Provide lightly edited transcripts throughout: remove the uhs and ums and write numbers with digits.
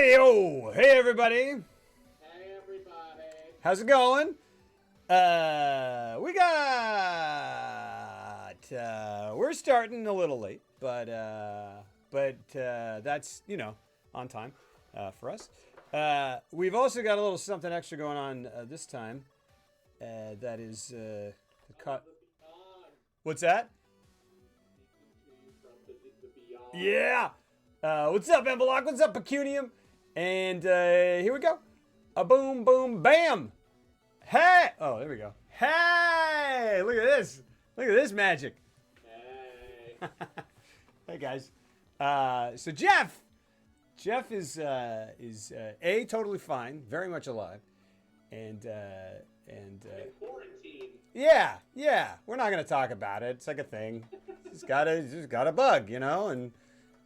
Hey everybody. Hey everybody. How's it going? We're starting a little late, but that's, on time for us. We've also got a little something extra going on this time. That is cut. What's that? Yeah. What's up, Emblock? What's up, Pecunium? And here we go. A boom, boom, bam. Hey! Oh, there we go. Hey! Look at this. Look at this magic. Hey. Hey, guys. So Jeff is A, totally fine, very much alive, and In quarantine. yeah. We're not gonna talk about it. It's like a thing. He's got a bug, and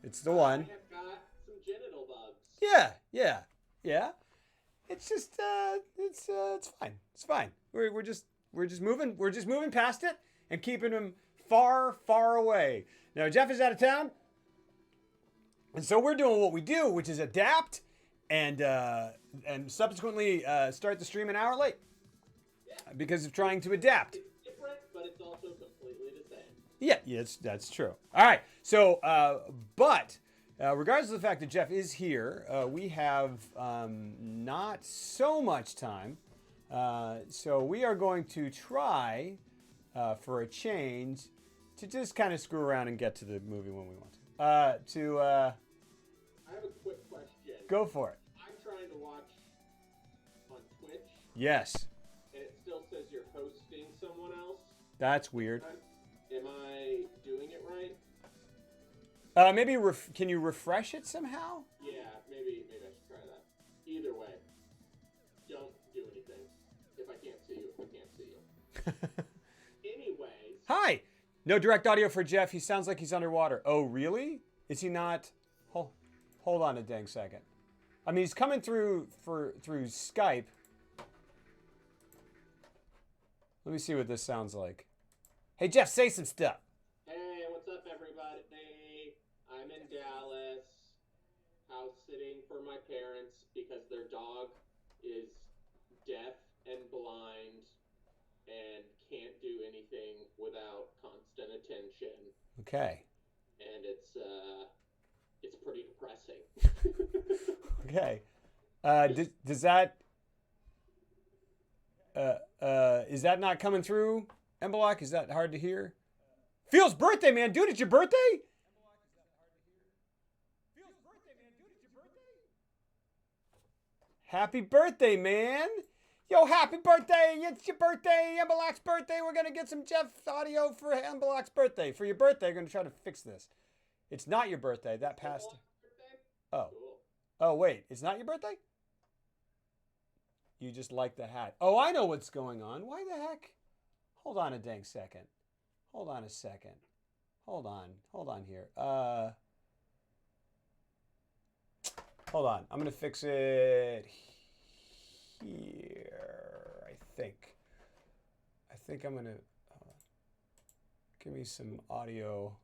it's the one. I have got some genital bugs. Yeah. It's just it's fine. It's fine. We're just moving past it and keeping him far, far away. Now Jeff is out of town, and so we're doing what we do, which is adapt and subsequently start the stream an hour late because of trying to adapt. It's different, but it's also completely the same. Yeah, that's true. All right. So, but regardless of the fact that Jeff is here, we have not so much time. So we are going to try, for a change, to just kind of screw around and get to the movie when we want to. I have a quick question. Go for it. I'm trying to watch on Twitch, Yes, and it still says you're hosting someone else. that's weird. Am I doing it right? Maybe can you refresh it somehow? Yeah, maybe I should try that. Either way, don't do anything. If I can't see you, Anyways. Hi. No direct audio for Jeff. He sounds like he's underwater. Oh, really? Is he not? Hold on a dang second. I mean, he's coming through Skype. Let me see what this sounds like. Hey, Jeff, say some stuff. Hey, what's up, everybody? I'm in Dallas, house sitting for my parents because their dog is deaf and blind and can't do anything without constant attention. Okay. And it's pretty depressing. Okay. Does that is that not coming through, Emblock? Is that hard to hear? Phil's birthday, man, dude! It's your birthday. Happy birthday, man! Yo, happy birthday! It's your birthday, Emblock's birthday. We're gonna get some Jeff audio for Emblock's birthday. For your birthday, we're gonna try to fix this. It's not your birthday. That passed. Oh. Cool. Oh, wait. It's not your birthday? You just like the hat. Oh, I know what's going on. Why the heck? Hold on a dang second. Hold on a second. Hold on here. Hold on. I'm going to fix it here, I think. I think I'm going to give me some audio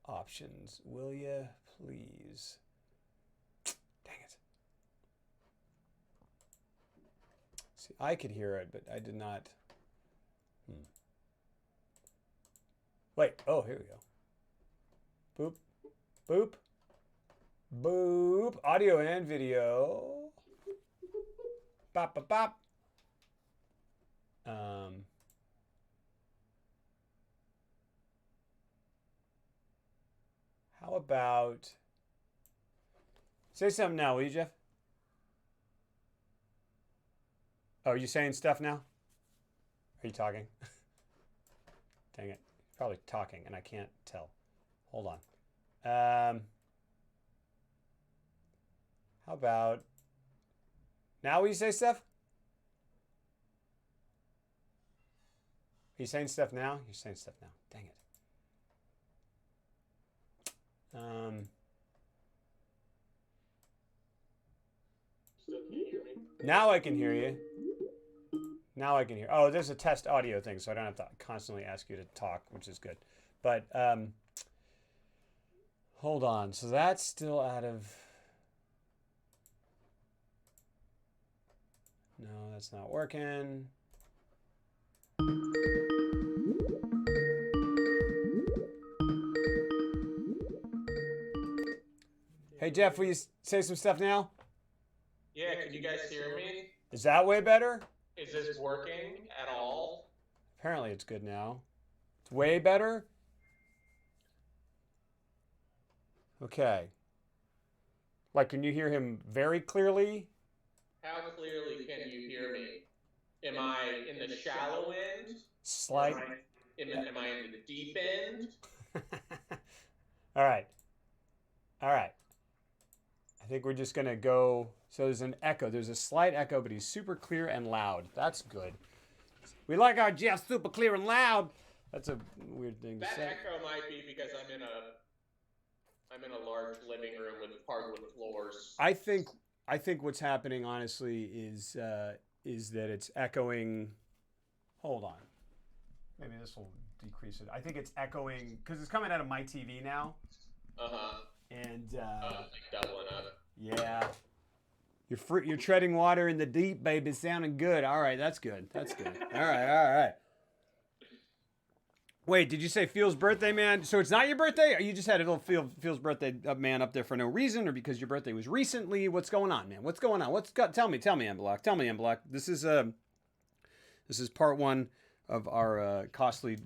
options. Will you please? Dang it. See, I could hear it, but I did not. Wait. Oh, here we go. Boop. Boop. Audio and video. Bop, bop, bop. How about... Say something now, will you, Jeff? Oh, are you saying stuff now? Are you talking? Dang it. Probably talking, and I can't tell. Hold on. How about... Now will you say stuff? Are you saying stuff now? You're saying stuff now. Dang it. Still can't hear me? Now I can hear you. Now I can hear. Oh, there's a test audio thing, so I don't have to constantly ask you to talk, which is good. But hold on. So that's still out of... That's not working. Hey, Jeff, will you say some stuff now? Yeah, can you guys hear me? Is that way better? Is this working at all? Apparently it's good now. It's way better? Okay. Like, can you hear him very clearly? How clearly can you hear me? Am I in the shallow end? Slight. Am I in the deep end? All right. All right. I think we're just going to go. So there's an echo. There's a slight echo, but he's super clear and loud. That's good. We like our Jeff super clear and loud. That's a weird thing to That say. echo might be because I'm in a large living room with hardwood floors. I think what's happening honestly is that it's echoing. Hold on. Maybe this will decrease it. I think it's echoing because it's coming out of my TV now. And like doubling up. Yeah. You're treading water in the deep, baby. Sounding good. All right, that's good. That's good. All right. Wait, did you say Phil's birthday, man? So it's not your birthday? Or you just had a little Phil's birthday man up there for no reason, or because your birthday was recently? What's going on, man? What's going on? Tell me, M-Block. Tell me, M-Block. This is part one of our costly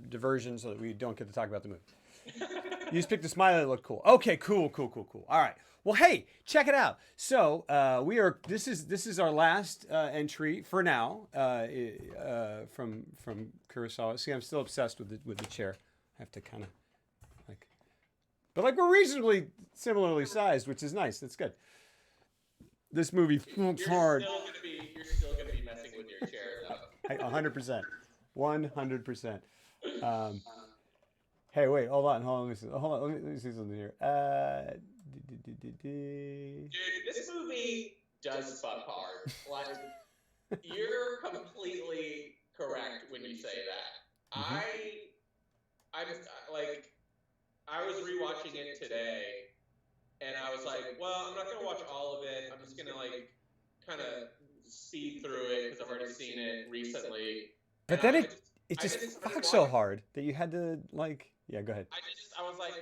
diversion, so that we don't get to talk about the movie. You just picked a smiley that looked cool. Okay, cool. All right. Well, hey, check it out. So this is our last entry for now from Kurosawa. See, I'm still obsessed with the chair. I have to kind of but we're reasonably similarly sized, which is nice. That's good. This movie funks hard. You're still gonna be messing with your chair, though. 100%. 100%. Hey, wait, hold on. Let me see something here. Dude, this movie does fuck hard. Like, you're completely correct when you say that. Mm-hmm. I was rewatching it today, and I was like, well, I'm not gonna watch all of it. I'm just gonna kind of speed through it because I've already seen it recently. But then it just fucks so hard that you had to Yeah, go ahead. I was like,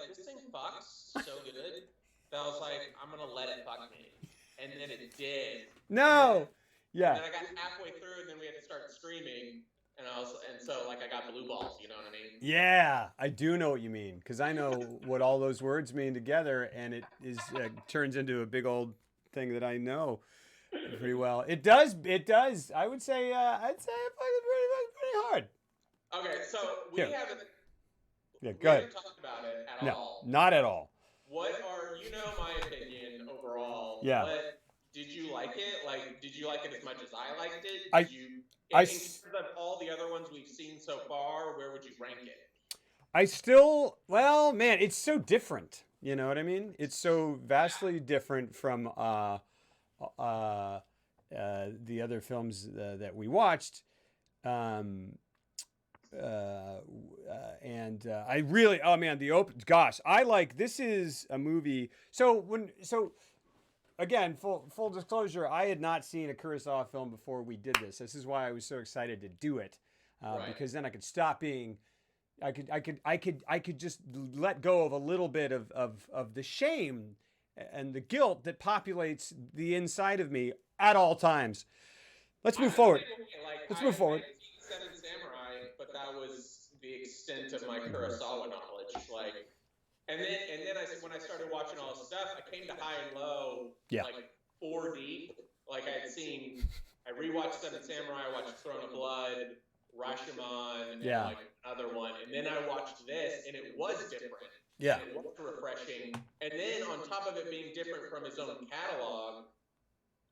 this thing fucks so good that I was like, I'm gonna let it fuck me, and then it did. No. Yeah. And then I got halfway through, and then we had to start streaming, so I got blue balls. You know what I mean? Yeah, I do know what you mean because I know what all those words mean together, and it turns into a big old thing that I know pretty well. It does. I would say. I'd say it fucking pretty hard. Okay, so we haven't. Yeah, go ahead. Talked about it at all. No, not at all. What are my opinion overall? Yeah. But did you like it? Did you like it as much as I liked it? In terms of all the other ones we've seen so far, where would you rank it? Well, man, it's so different. You know what I mean? It's so vastly different from the other films that we watched. I really, this is a movie. So again, full disclosure, I had not seen a Kurosawa film before we did this. This is why I was so excited to do it, because then I could stop being, I could just let go of a little bit of the shame and the guilt that populates the inside of me at all times. Let's move forward. Let's move forward. Seven Samurai, but that was the extent of my Kurosawa knowledge. And then when I started watching all this stuff, I came to High and Low, 4 deep. I rewatched Seven Samurai, I watched Throne of Blood, Rashomon, and another one, and then I watched this, and it was different. Yeah. And it was refreshing. And then on top of it being different from his own catalog,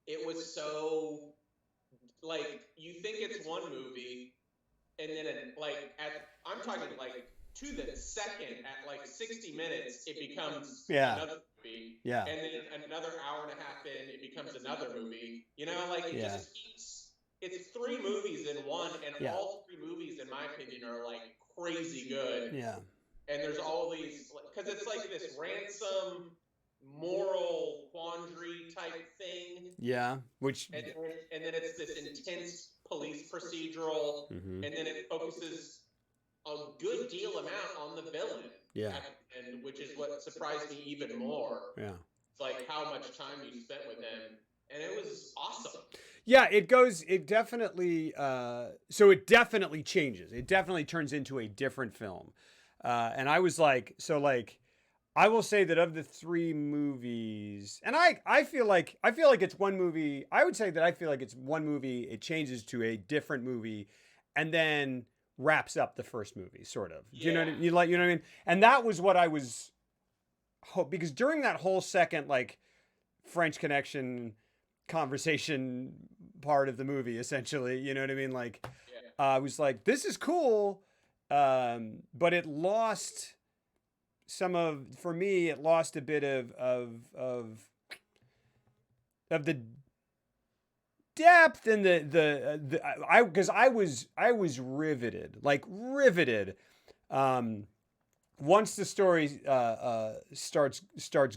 it was so. You think it's one movie, and then I'm talking to the second at 60 minutes, it becomes another movie. Yeah. And then another hour and a half in, it becomes another movie. You know, it just keeps. It's 3 movies in one, and all 3 movies, in my opinion, are crazy good. Yeah. And there's all these because it's this ransom moral quandary type thing. Yeah, which and then it's this intense police procedural, mm-hmm. and then it focuses a good deal amount on the villain. Yeah. And which is what surprised me even more. Yeah. It's like how much time you spent with him, and it was awesome. Yeah, it definitely, so it definitely changes. It definitely turns into a different film. And I was like, so like, I will say that of the three movies, and I feel like it's one movie. I would say that I feel like it's one movie. It changes to a different movie, and then wraps up the first movie, sort of. Do you know what I mean? You know what I mean? And that was what I was because during that whole second like French Connection conversation part of the movie, essentially, you know what I mean? Like, I was like, this is cool, but it lost for me, it lost a bit of the depth and because I was riveted, once the story starts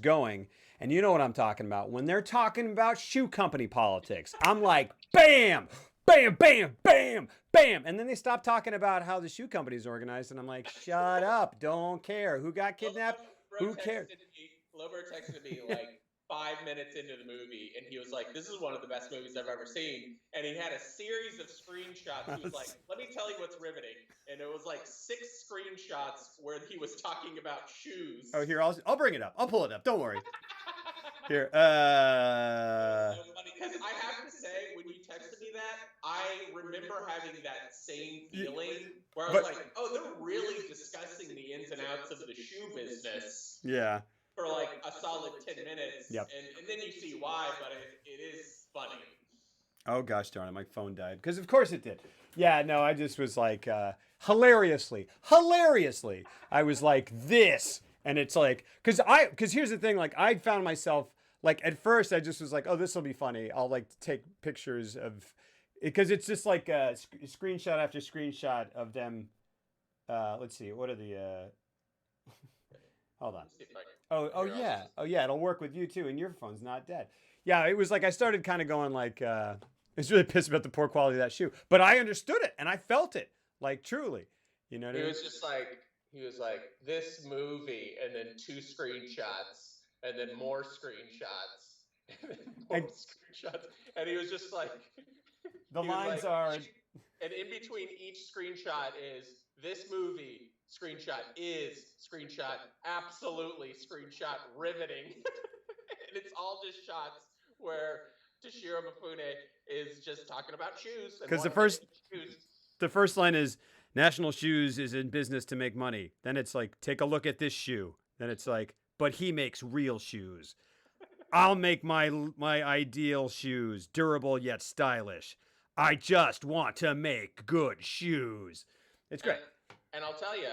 going, and you know what I'm talking about when they're talking about shoe company politics. I'm like, bam, bam, bam, bam, bam, and then they stop talking about how the shoe company is organized, and I'm like, shut up, don't care who got kidnapped, who cares. Lober texted me like 5 minutes into the movie, and he was like, "This is one of the best movies I've ever seen." And he had a series of screenshots. He was like, "Let me tell you what's riveting." And it was like 6 screenshots where he was talking about shoes. Oh, here, I'll bring it up. I'll pull it up. Don't worry. Here, so funny because I have to say, when you texted me that, I remember having that same feeling where I was like, "Oh, they're really discussing the ins and outs of the shoe business." Yeah. For like a solid 10 minutes. Yep. And then you see why, but it is funny. Oh gosh darn it, my phone died. Because of course it did. Yeah, no, I just was like hilariously. I was like this. And it's like, because here's the thing, like I found myself, like at first I just was like, oh, this will be funny. I'll like take pictures of, because it's just like screenshot after screenshot of them. Let's see, what are the, hold on. Oh yeah. Oh yeah, it'll work with you too, and your phone's not dead. Yeah, it was like I started kind of going like, it's really pissed about the poor quality of that shoe. But I understood it and I felt it, like truly. You know what I mean? He was like, this movie, and then 2 screenshots, and then more screenshots, and then more screenshots. And he was just like, the lines are. And in between each screenshot is this movie, screenshot is, screenshot absolutely, screenshot riveting. And it's all just shots where Toshiro Mifune is just talking about shoes. Because the first line is, National Shoes is in business to make money. Then it's like, take a look at this shoe. Then it's like, but he makes real shoes. I'll make my ideal shoes, durable yet stylish. I just want to make good shoes. It's great. And I'll tell you,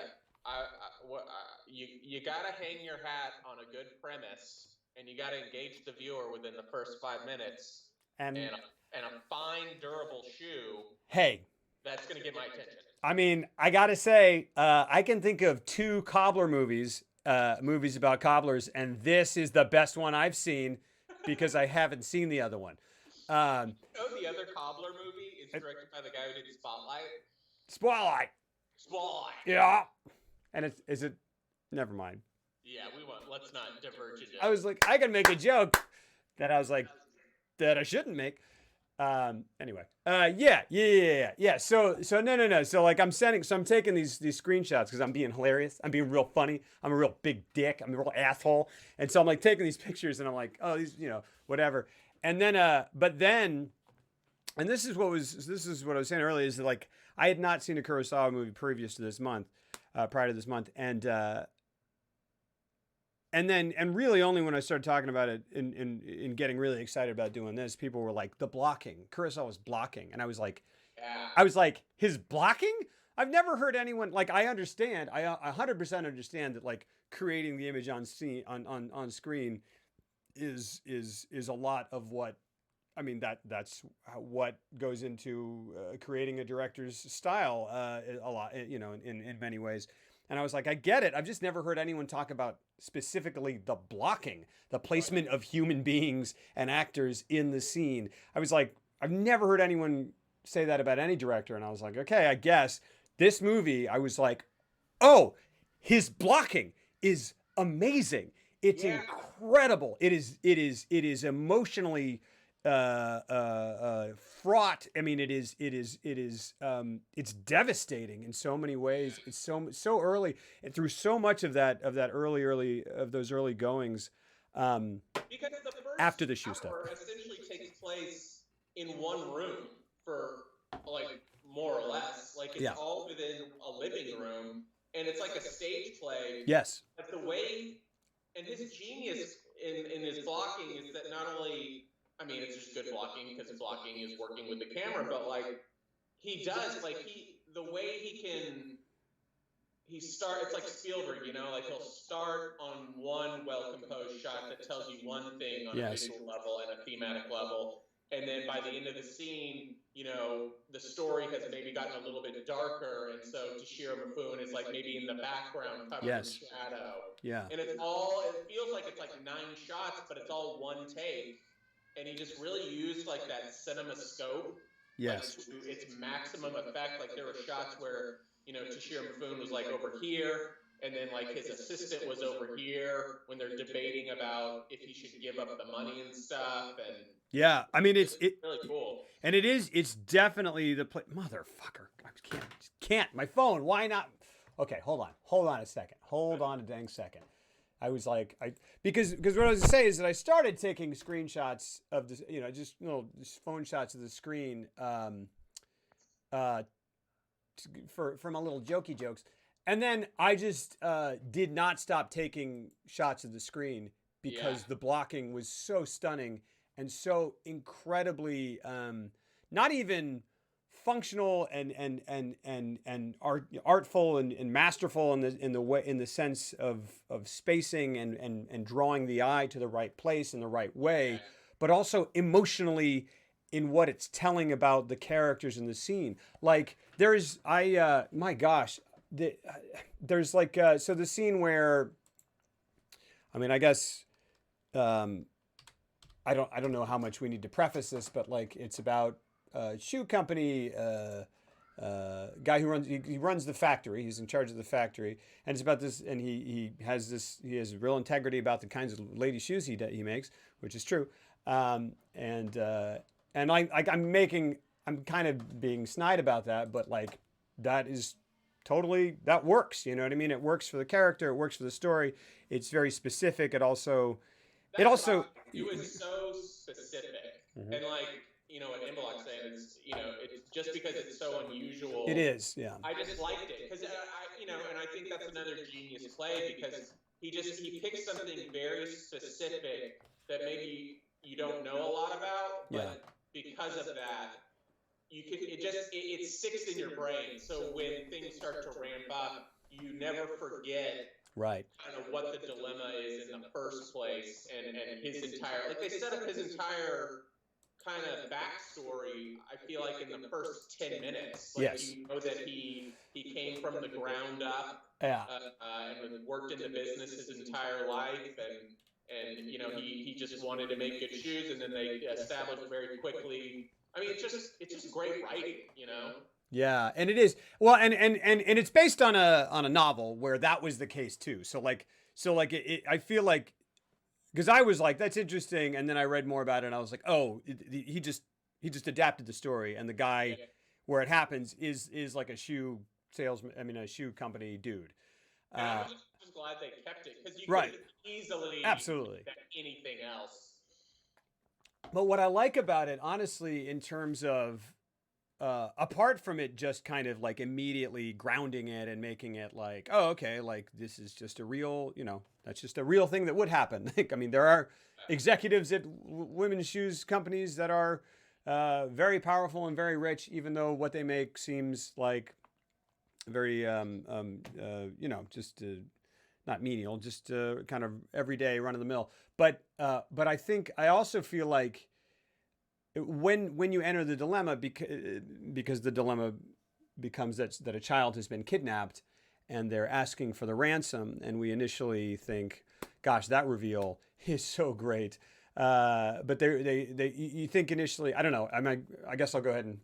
you got to hang your hat on a good premise, and you got to engage the viewer within the first 5 minutes. And a fine, durable shoe. Hey. That's going to get my attention. I mean, I got to say, I can think of 2 cobbler movies about cobblers, and this is the best one I've seen because I haven't seen the other one. The other cobbler movie is directed by the guy who did Spotlight. Yeah. And is it? Never mind. Yeah, let's not diverge into it. I was like, I can make a joke that I was like, that I shouldn't make. Anyway. Yeah. So no. So like I'm taking these screenshots because I'm being hilarious. I'm being real funny. I'm a real big dick. I'm a real asshole. And so I'm like taking these pictures and I'm like, oh, these, whatever. And then, and this is what I was saying earlier, is that like, I had not seen a Kurosawa movie prior to this month. And really only when I started talking about it in getting really excited about doing this, people were like, the blocking, Kurosawa's blocking. And I was like, his blocking? I've never heard anyone, like, I understand, I 100% understand that like creating the image on screen is a lot of what, I mean, that's what goes into creating a director's style a lot, in many ways. And I was like, I get it. I've just never heard anyone talk about specifically the blocking, the placement of human beings and actors in the scene. I was like, I've never heard anyone say that about any director. And I was like, okay, I guess this movie, I was like, oh, his blocking is amazing. It's incredible. It is emotionally fraught. I mean, it's devastating in so many ways. It's so early and through so much of that early of those early goings. Because the first After the shoe stuff essentially takes place in one room for like more or less. Like it's all within a living room, and it's like a stage play. Yes. But the way and his genius in his blocking is that not only, I mean, it's just good blocking because blocking is working with the camera, but like he does, like the way it's like Spielberg, you know, like he'll start on one well-composed shot that tells you one thing on a visual level and a thematic level. And then by the end of the scene, you know, the story has maybe gotten a little bit darker. And so Toshiro Mifune is like maybe in the background covered in shadow. Yeah. And it feels like it's like 9 shots, but it's all one take. And he just really used like that cinema scope. Yes. Like, to its maximum effect. Like there were shots where, you know, Toshiro Mifune was like over here, and then like his assistant was over here when they're debating about if he should give up the money and stuff. And yeah, I mean it's really cool. And it's definitely the motherfucker. I can't. My phone. Why not? Okay, hold on a second. Hold on a dang second. I was like, because what I was gonna say is that I started taking screenshots of this, you know, just phone shots of the screen, for my little jokey jokes, and then I just did not stop taking shots of the screen because the blocking was so stunning and so incredibly not even functional and artful and masterful in the sense of spacing and drawing the eye to the right place in the right way, but also emotionally in what it's telling about the characters in the scene. Like there's my gosh, there's like so the scene where, I mean, I guess I don't know how much we need to preface this, but like it's about a shoe company, guy who runs the factory. He's in charge of the factory, and it's about this. And he has real integrity about the kinds of lady shoes he makes, which is true. I'm kind of being snide about that, but like that is totally, that works. You know what I mean? It works for the character. It works for the story. It's very specific. It was so specific, and like, you know, what Imbolc said is, you know, it's just because it's so unusual. It is, yeah. I just liked it because you know, and I think that's another genius play because he picks something very specific that maybe you don't know a lot about, but because of that, it sticks in your brain. So when things start to ramp up, you never forget. Right. Kind of what the dilemma is in the first place, and his entire, like they set up his entire kind of backstory, I feel like in the first 10 minutes. Like, yes. You know that he came from the ground up, and worked in the business his entire life, and you know, he just wanted to make good shoes, and then they established very quickly. I mean, it's just great writing, you know. Yeah, and it is. Well, and it's based on a novel where that was the case too. So I feel like, because I was like, that's interesting, and then I read more about it, and I was like, oh, he just adapted the story, and the guy where it happens is like a shoe salesman. I mean, a shoe company dude. I was just glad they kept it because you could easily absolutely anything else. But what I like about it, honestly, in terms of apart from it just kind of like immediately grounding it and making it like, oh, okay, like this is just a real, you know, that's just a real thing that would happen. I mean, there are executives at women's shoes companies that are very powerful and very rich, even though what they make seems like very, you know, just not menial, just kind of everyday run of the mill. But I think I also feel like when you enter the dilemma, because the dilemma becomes that a child has been kidnapped, and they're asking for the ransom, and we initially think, gosh, that reveal is so great. But you think initially, I don't know. I guess I'll go ahead and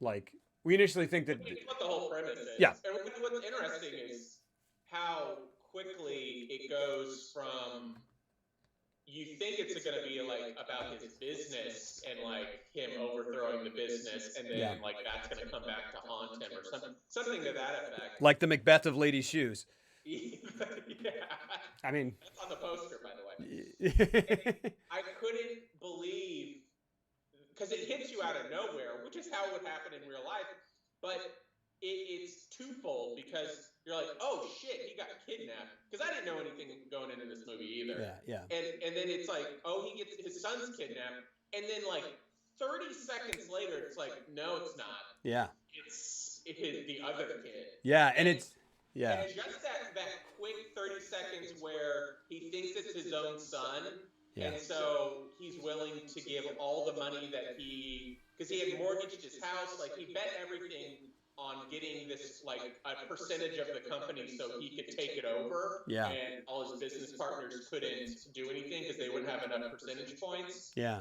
like, we initially think that. It's what the whole premise is. Yeah. And what's interesting is how quickly it goes from, you think it's going to be like about his business and like him overthrowing the business, and then like that's going to come back to haunt him or something to that effect. Like the Macbeth of Lady Shoes. Yeah. I mean, that's on the poster, by the way. I couldn't believe, because it hits you out of nowhere, which is how it would happen in real life, but it's twofold, because you're like, oh shit, he got kidnapped, because I didn't know anything going into this movie either. Yeah. And then it's like, oh, he gets his son's kidnapped, and then like 30 seconds later, it's like, no, it's not. Yeah. It's the other kid. Yeah, and it's And just that quick 30 seconds where he thinks it's his own son, and so he's willing to give all the money that because he had mortgaged his house, like he bet everything on getting this, like a percentage of the company so he could take it over. Yeah. And all his business partners couldn't do anything because they wouldn't have enough percentage points. Yeah.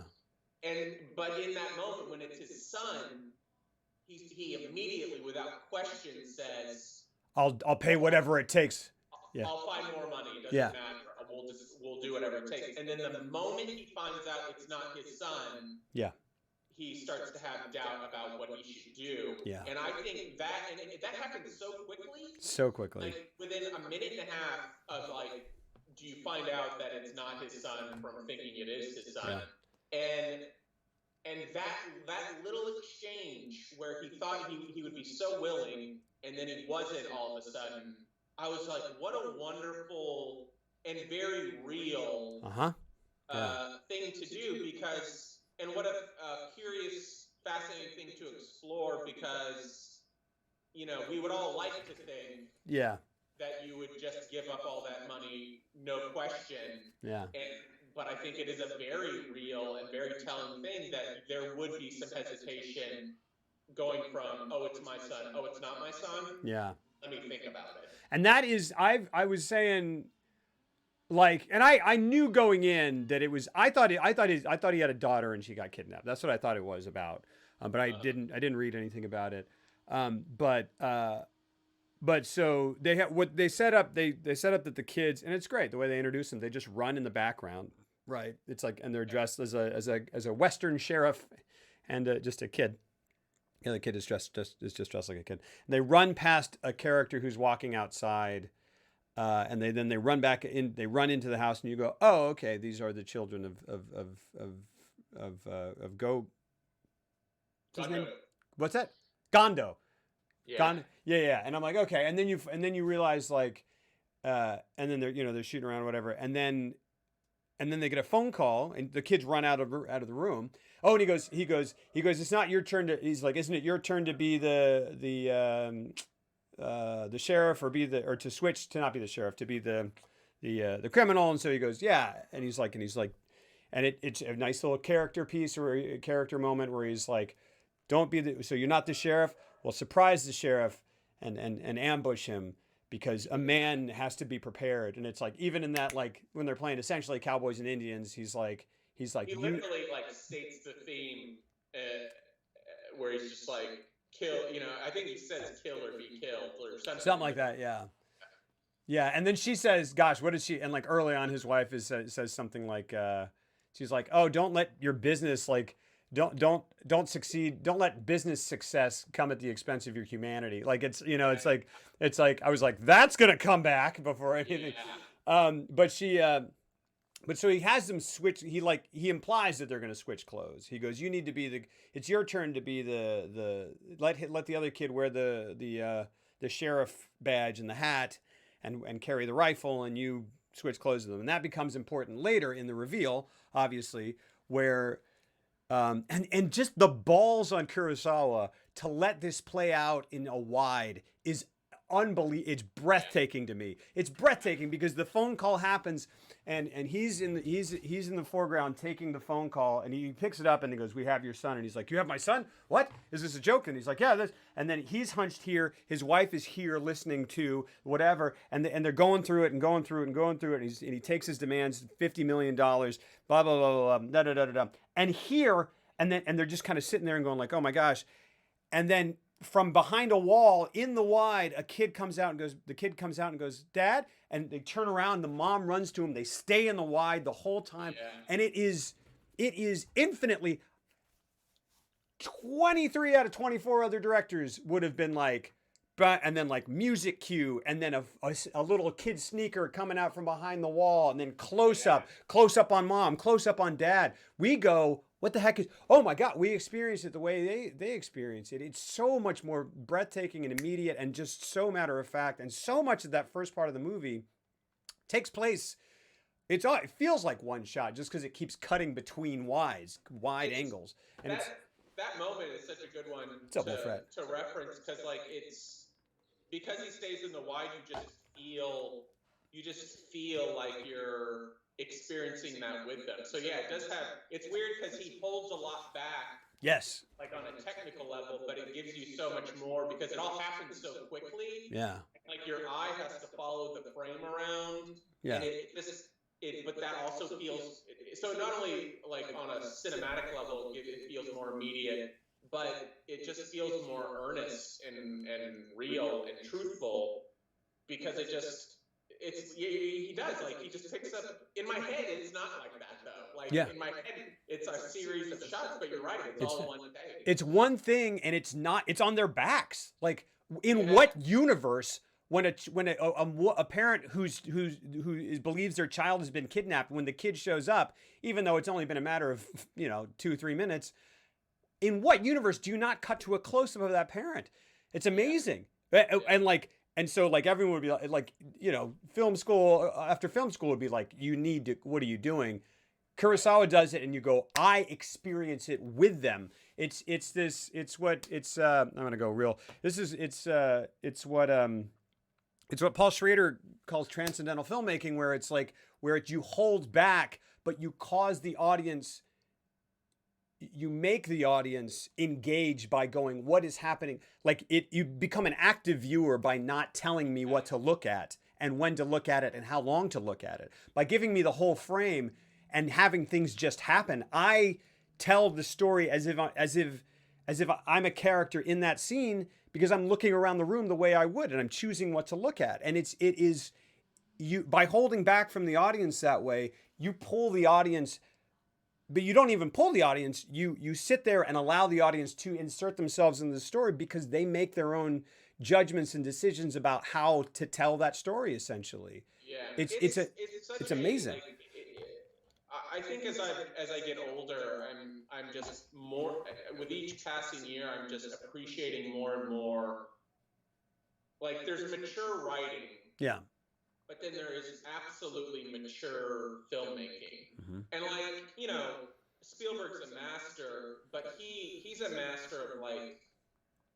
But in that moment when it's his son, he immediately, without question, says, I'll pay whatever it takes. Yeah. I'll find more money. It doesn't matter. We'll do whatever it takes. And then the moment he finds out it's not his son, he starts to have doubt about what he should do. Yeah. And I think that happens so quickly. So quickly. Like within a minute and a half of like, do you find out that it's not his son from thinking it is his son? Yeah. And that little exchange where he thought he would be so willing, and then he wasn't all of a sudden, I was like, what a wonderful and very real thing to do, because, and what a curious, fascinating thing to explore, because, you know, we would all like to think that you would just give up all that money, no question. Yeah. But I think it is a very real and very telling thing that there would be some hesitation going from, oh, it's my son, oh, it's not my son. Yeah. Let me think about it. And that is, I was saying, like, and I knew going in that it was, I thought he had a daughter and she got kidnapped. That's what I thought it was about. But I didn't read anything about it. But so they have what they set up. They set up that the kids, and it's great the way they introduce them. They just run in the background, right? It's like, and they're dressed as a Western sheriff, and just a kid. Yeah, the kid is just dressed like a kid. And they run past a character who's walking outside, and they run back in. They run into the house, and you go, oh, okay, these are the children of Go. What's that? Gondo. Yeah. Yeah. And I'm like, okay. And then you realize, like, and then they're shooting around or whatever. And then they get a phone call, and the kids run out of the room. Oh, and he goes, it's not your turn to, he's like, isn't it your turn to be the sheriff, or to switch to not be the sheriff, to be the criminal? And so he goes, yeah. And he's like, and it's a nice little character piece, or a character moment where he's like, so you're not the sheriff? Well, surprise the sheriff and ambush him, because a man has to be prepared. And it's like, even in that, like, when they're playing essentially cowboys and Indians, he literally like states the theme, where he's just like, kill, I think he says kill or be killed or something like that. Yeah. And then she says, gosh, what is she? And like early on, his wife says something like, she's like, oh, don't let your business, like, don't succeed. Don't let business success come at the expense of your humanity. Like, it's, it's like, I was like, that's going to come back before anything. Yeah. But so he has them switch. He implies that they're going to switch clothes. He goes, you need to be it's your turn to be let the other kid wear the sheriff badge and the hat and carry the rifle, and you switch clothes with them. And that becomes important later in the reveal, obviously, where, and just the balls on Kurosawa to let this play out in a wide is unbelievable. It's breathtaking to me. It's breathtaking because the phone call happens, and he's in the foreground taking the phone call, and he picks it up and he goes, "We have your son," and he's like, "You have my son? What? Is this a joke?" And he's like, "Yeah, this." And then he's hunched here, his wife is here listening to whatever, and they're going through it and going through it and going through it, and he takes his demands, $50 million, blah blah blah blah, da da da da da, and here. And they're just kind of sitting there and going like, "Oh my gosh," and then from behind a wall in the wide, a kid comes out and goes, the kid comes out and goes, "Dad," and they turn around, the mom runs to him, they stay in the wide the whole time. Yeah. And it is infinitely 23 out of 24 other directors would have been like, but, and then like music cue, and then a little kid sneaker coming out from behind the wall, and then close up on mom, close up on dad. We go, what the heck is, oh my God, we experience it the way they experience it. It's so much more breathtaking and immediate and just so matter of fact. And so much of that first part of the movie takes place. It feels like one shot just because it keeps cutting between wide angles. And that moment is such a good one to reference, because like it's because he stays in the wide, you just feel like you're experiencing that with them. So yeah, it's weird because he holds a lot back. Yes. Like on a technical level, but it gives you so much more because it all happens so quickly. Yeah. Like your eye has to follow the frame around. Yeah. And but that also feels, so not only like on a cinematic level, it feels more immediate, but it just feels more earnest and real and truthful, because he does, like, he just picks up. In my head, it's not like that though. Like in my head, it's a series of shots, but you're right, it's all one thing. It's one thing, and it's on their backs. Like in what universe? When a parent who believes their child has been kidnapped, when the kid shows up, even though it's only been a matter of 2-3 minutes, in what universe do you not cut to a close up of that parent? It's amazing. And so like everyone would be like film school, after film school would be like, you need to, what are you doing? Kurosawa does it, and you go, I experience it with them. It's I'm gonna go real. It's what Paul Schrader calls transcendental filmmaking, where it's like, you hold back, but you cause the audience, you make the audience engage by going, what is happening? Like you become an active viewer by not telling me what to look at and when to look at it and how long to look at it. By giving me the whole frame and having things just happen, I tell the story as if I'm a character in that scene, because I'm looking around the room the way I would, and I'm choosing what to look at. And it is you, by holding back from the audience that way, you pull the audience, but you don't even pull the audience. You sit there and allow the audience to insert themselves in the story, because they make their own judgments and decisions about how to tell that story. Essentially, it's amazing. I think as I get older, I'm just more, with each passing year, I'm just appreciating more and more. Like there's mature writing, but then there is absolutely mature filmmaking, and like Spielberg's a master, but he's a master of, like,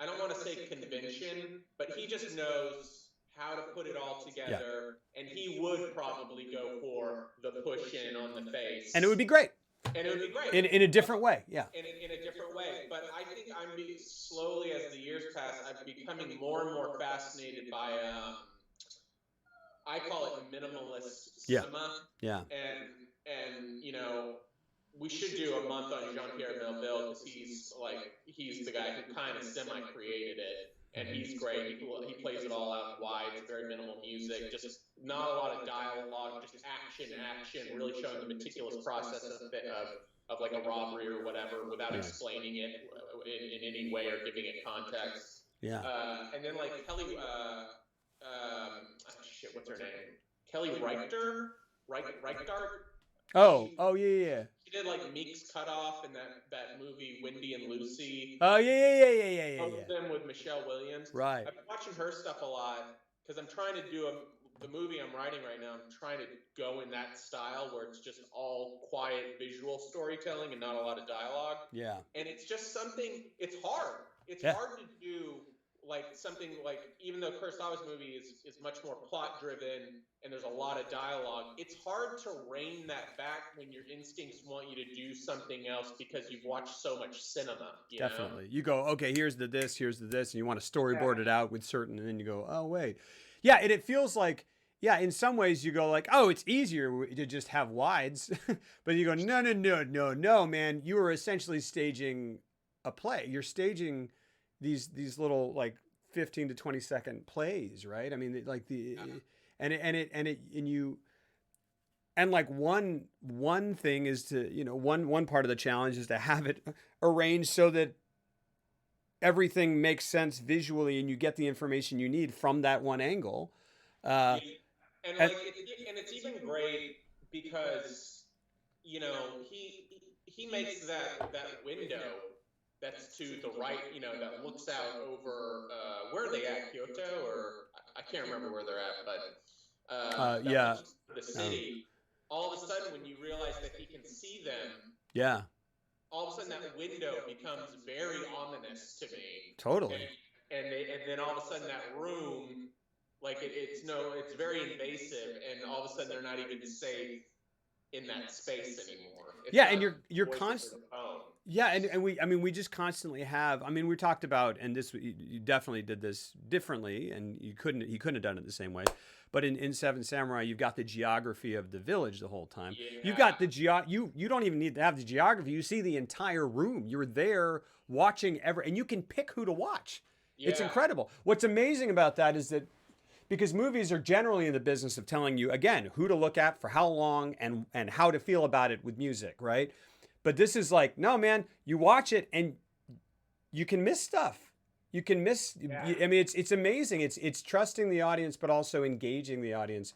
I don't want to say convention, but he just knows how to put it all together, and he would probably go for the push in on the face, and it would be great. In a different way, yeah. In a different way, but I think slowly, as the years pass, I'm becoming more and more fascinated by I call it minimalist cinema. Yeah. And we should do a month on Jean-Pierre Melville, because he's the guy who kind of semi-created it, and he's great. He plays it all out wide. It's very minimal music, just not a lot of dialogue, just action, really showing the meticulous process of like a robbery or whatever, without explaining it in any way or giving it context. Yeah. And then like Kelly, what's her name? Kelly Reichardt. Oh yeah. She did like Meek's Cutoff and that movie Wendy and Lucy. Oh yeah. Both of them with Michelle Williams. Right. I've been watching her stuff a lot, because I'm trying to do the movie I'm writing right now. I'm trying to go in that style where it's just all quiet visual storytelling and not a lot of dialogue. Yeah. And it's just something. It's hard. It's hard to do like something like, even though Kurosawa's movie is much more plot driven and there's a lot of dialogue, it's hard to rein that back when your instincts want you to do something else because you've watched so much cinema, you know? Definitely. You go, okay, here's the this, here's the this, and you want to storyboard Yeah. it out with certain, and then you go, oh wait, yeah, and it feels like, yeah, in some ways you go like, oh, it's easier to just have wides, but you go, no, no, no, no, no, man, you are essentially staging a play. You're staging these little like 15 to 20-second plays, right? I mean, like the, and you. And like one thing is to, one part of the challenge is to have it arranged so that everything makes sense visually and you get the information you need from that one angle. Uh, Yeah. And and, like and it's even great because, you know, he makes that window that's to the right, you know, that looks out over, where are they at, Kyoto, or I can't remember where they're at, but that yeah, looks to the city. All of a sudden, when you realize that he can see them, yeah, all of a sudden that window becomes very ominous to me. totally. And then all of a sudden that room, like it's very invasive, and all of a sudden they're not even safe in that space anymore. It's Yeah, not and you're voices constant. or the phone. Yeah, and we just constantly have. I mean, we talked about, and this you definitely did this differently, and he couldn't have done it the same way. But in Seven Samurai, you've got the geography of the village the whole time. You've Yeah. got the you don't even need to have the geography. You see the entire room. You're there watching and you can pick who to watch. It's Yeah. incredible. What's amazing about that is that because movies are generally in the business of telling you again who to look at for how long and how to feel about it with music, right? But this is like, no, man, you watch it and you can miss stuff. You can miss. Yeah. I mean, it's amazing. It's trusting the audience, but also engaging the audience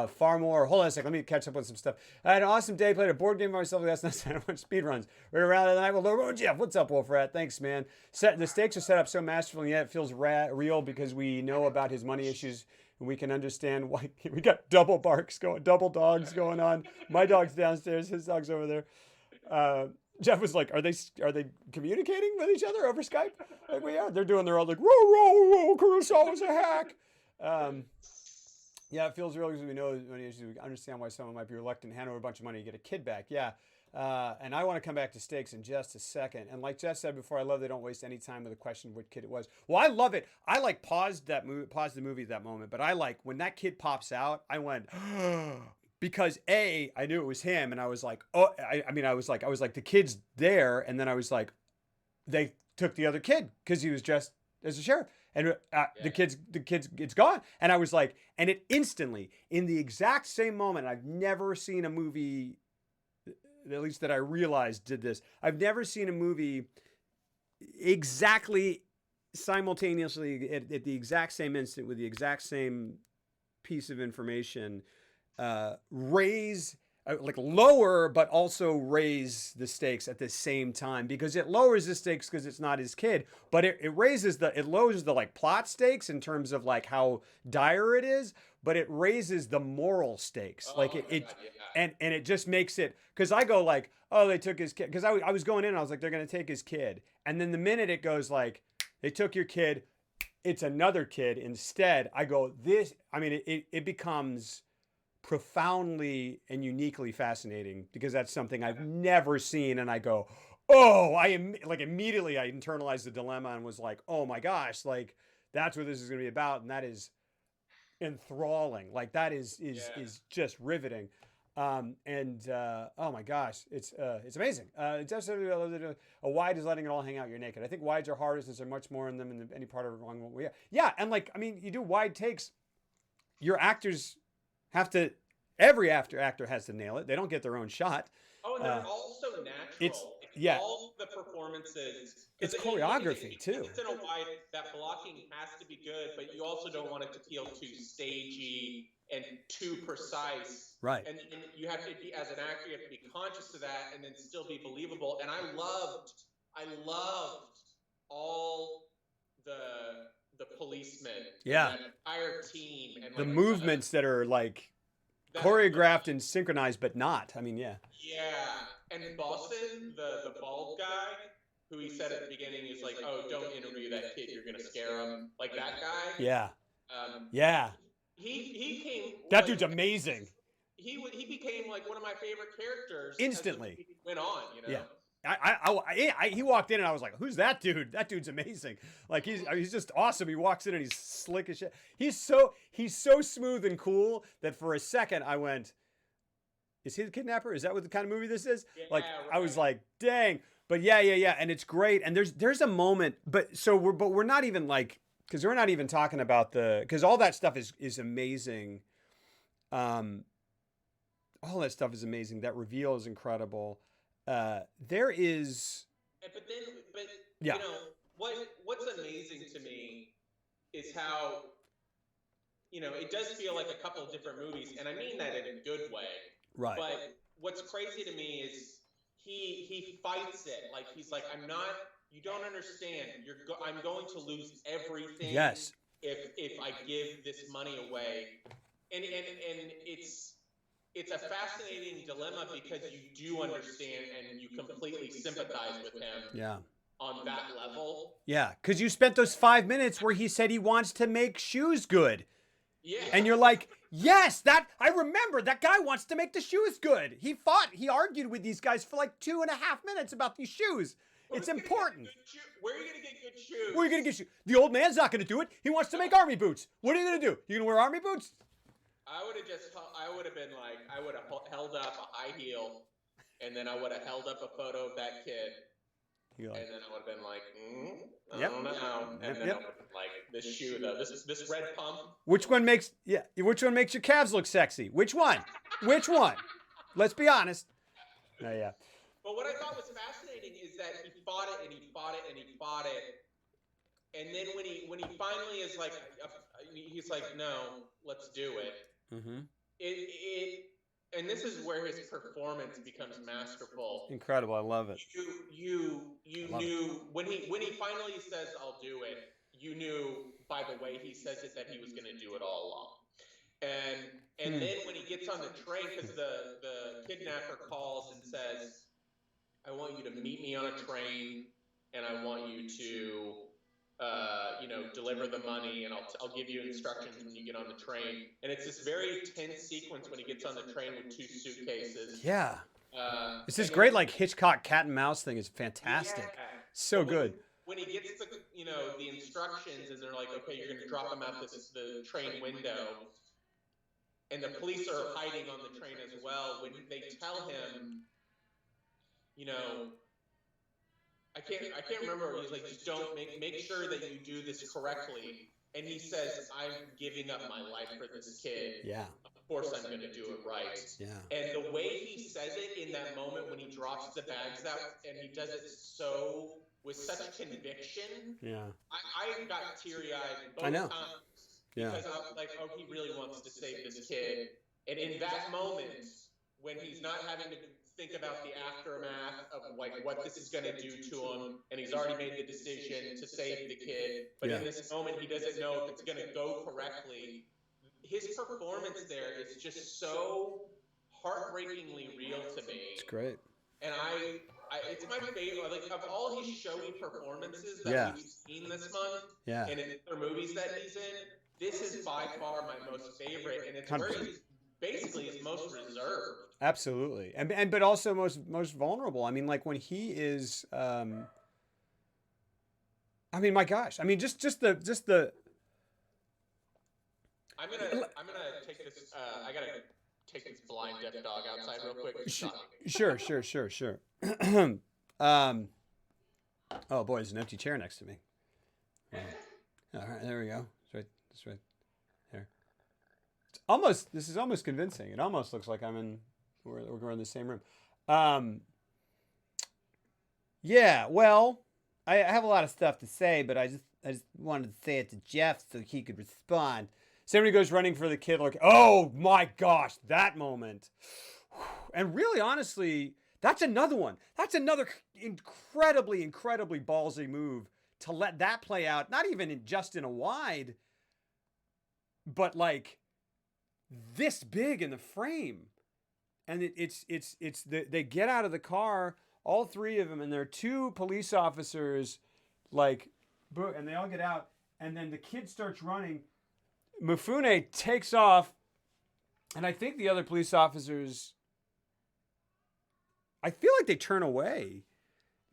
far more. Hold on a second. Let me catch up on some stuff. I had an awesome day. Played a board game by myself last night. I went speed runs. Right around the night. Well, Jeff, what's up, Wolf Rat? Thanks, man. The stakes are set up so masterfully, yet it feels real because we know about his money issues. And we can understand why we got double dogs going on. My dog's downstairs. His dog's over there. Jeff was like, "Are they communicating with each other over Skype?" Like we are. They're doing their own like, "Whoa, Kurosawa's a hack." Yeah, it feels real because we know money issues. We understand why someone might be reluctant to hand over a bunch of money to get a kid back. Yeah. And I want to come back to stakes in just a second. And like Jeff said before, I love they don't waste any time with a question of what kid it was. Well, I love it. I like paused the movie at that moment. But I like when that kid pops out, I went, because I knew it was him, and I was like, oh, I was like, the kid's there, and then I was like, they took the other kid because he was dressed as a sheriff, and the kid's it's gone, and I was like, and it instantly, in the exact same moment, I've never seen a movie, at least that I realized did this. I've never seen a movie exactly simultaneously at the exact same instant with the exact same piece of information raise like lower but also raise the stakes at the same time, because it lowers the stakes because it's not his kid, but it lowers the like plot stakes in terms of like how dire it is, but it raises the moral stakes. Like and it just makes it, because I go like, oh, they took his kid, because I was going in and I was like, they're gonna take his kid, and then the minute it goes like, they took your kid, it's another kid instead, I go, this, I mean, it becomes profoundly and uniquely fascinating because that's something I've never seen, and I go, oh, I am like, immediately I internalized the dilemma and was like, oh my gosh, like that's what this is going to be about, and that is enthralling. Like that is just riveting. Oh my gosh, it's amazing. Just a wide is letting it all hang out. You're naked. I think wides are hardest since there's much more in them than any part of it wrong. Yeah, and like, I mean, you do wide takes, your actors have to, every actor has to nail it. They don't get their own shot. Oh, and they're also natural. It's all the performances. It's choreography too. It's in a wide, that blocking has to be good, but you also don't want it to feel too stagey and too precise. Right. And you have to be, as an actor, you have to be conscious of that and then still be believable. And I loved all the policemen. Yeah. And the entire team. And the like, movements that are like choreographed and synchronized, but not. I mean, yeah. Yeah. And Boston, the bald guy, who he said at the beginning, he's like, "Oh, don't interview that kid. You're gonna scare him." Like that guy. Yeah. Um, Yeah. he came That like, dude's amazing. He became like one of my favorite characters Instantly. as the movie went on. Yeah. He walked in and I was like, "Who's that dude? That dude's amazing." Like he's just awesome. He walks in and he's slick as shit. He's so smooth and cool that for a second I went, "Is he the kidnapper? Is that what the kind of movie this is?" Yeah, Like right. I was like, "Dang!" But yeah, and it's great. And there's a moment, but we're not even like because we're not even talking about because all that stuff is amazing. All that stuff is amazing. That reveal is incredible. There is, But yeah, you know what's amazing to me is how it does feel like a couple of different movies, and I mean that in a good way. right. But what's crazy to me is he fights it like he's like, I'm not. You don't understand. I'm going to lose everything. Yes. If I give this money away, and it's a fascinating dilemma because you do understand and you completely sympathize with him. Yeah. On that level. Yeah, because you spent those 5 minutes where he said he wants to make shoes good. Yeah. And you're like, yes, I remember that guy wants to make the shoes good. He argued with these guys for like 2.5 minutes about these shoes. It's important. Where are you going to get good shoes? Where are you going to get shoes? The old man's not going to do it. He wants to make army boots. What are you going to do? You going to wear army boots? I would have been like, I would have held up a high heel, and then I would have held up a photo of that kid. And then I would have been like, I don't know. And then I would have been like, this shoe though, this red pump. Which one makes your calves look sexy? Which one? Which one? Let's be honest. Oh, yeah. But what I thought was fascinating is that he fought it and he fought it and he fought it. And then when he finally is like, he's like, no, let's do it. Mm-hmm. And this is where his performance becomes masterful. Incredible, I love it. You knew when he finally says, "I'll do it." You knew by the way he says it that he was going to do it all along. And then when he gets on the train, because the kidnapper calls and says, "I want you to meet me on a train, and I want you to." Deliver the money, and I'll give you instructions when you get on the train. And it's this very tense sequence when he gets on the train with 2 suitcases. Yeah. It's this great like Hitchcock cat and mouse thing is fantastic. Yeah. So good. When he gets the instructions, and they're like, okay, you're going to drop him out the train window, and the police are hiding on the train as well. When they tell him, I can't remember. He's like, just don't make sure that you do this correctly. And he says, I'm giving up my life for this kid. Yeah. Of course I'm going to do it right. Yeah. And the way he says it in that moment when he drops the bags out, and he does it with such conviction. Yeah. I got teary-eyed both times. Yeah. Because I'm like, oh, he really wants to save this kid. And in that moment, when he's not having to think about the aftermath of like what this is going to do to him, and he's already made the decision to save the kid, but in this moment he doesn't know if it's going to go correctly. His performance there is just so heartbreakingly real to me. It's great. And it's my favorite. Like of all his showy performances that we've seen this month, and in other movies that he's in, this is by far my most favorite, and it's 100%. Where he's basically is most reserved. Absolutely, but also most vulnerable. I mean, like when he is, I mean, my gosh, I mean, just the. I'm gonna take this. I gotta take this blind deaf dog outside real quick. Sure. Oh boy, there's an empty chair next to me. All right, there we go. It's right there. This is almost convincing. It almost looks like we're in the same room. Yeah, well, I have a lot of stuff to say, but I just wanted to say it to Jeff so he could respond. Somebody goes running for the kid, like, oh my gosh, that moment. And really, honestly, that's another one. That's another incredibly, incredibly ballsy move to let that play out, not even just in a wide, but like this big in the frame. And they get out of the car all three of them, and there are two police officers, like, and they all get out, and then the kid starts running. Mifune takes off, and I think the other police officers, I feel like they turn away.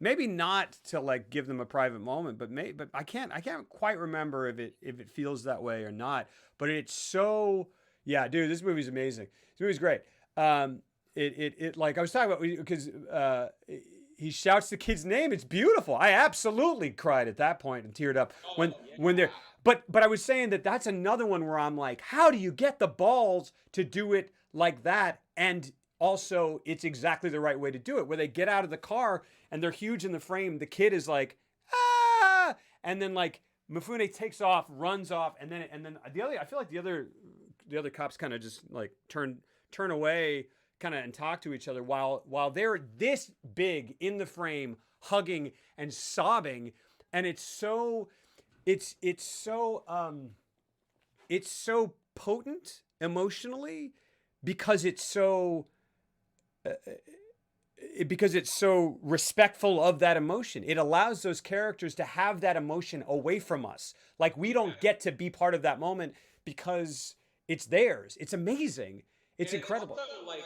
Maybe not to like give them a private moment, but I can't quite remember if it feels that way or not. But it's so, yeah, dude, this movie's amazing. This movie's great. It like I was talking about, because he shouts the kid's name. It's beautiful. I absolutely cried at that point and teared up when they're. But I was saying that's another one where I'm like, how do you get the balls to do it like that? And also, it's exactly the right way to do it. Where they get out of the car and they're huge in the frame. The kid is like, ah, and then like Mifune takes off, runs off, and then the other. I feel like the other cops kind of just like turn away, kind of, and talk to each other while they're this big in the frame, hugging and sobbing, and it's so potent emotionally because it's so respectful of that emotion. It allows those characters to have that emotion away from us. Like, we don't get to be part of that moment because it's theirs. It's amazing. It's incredible. It's also, like,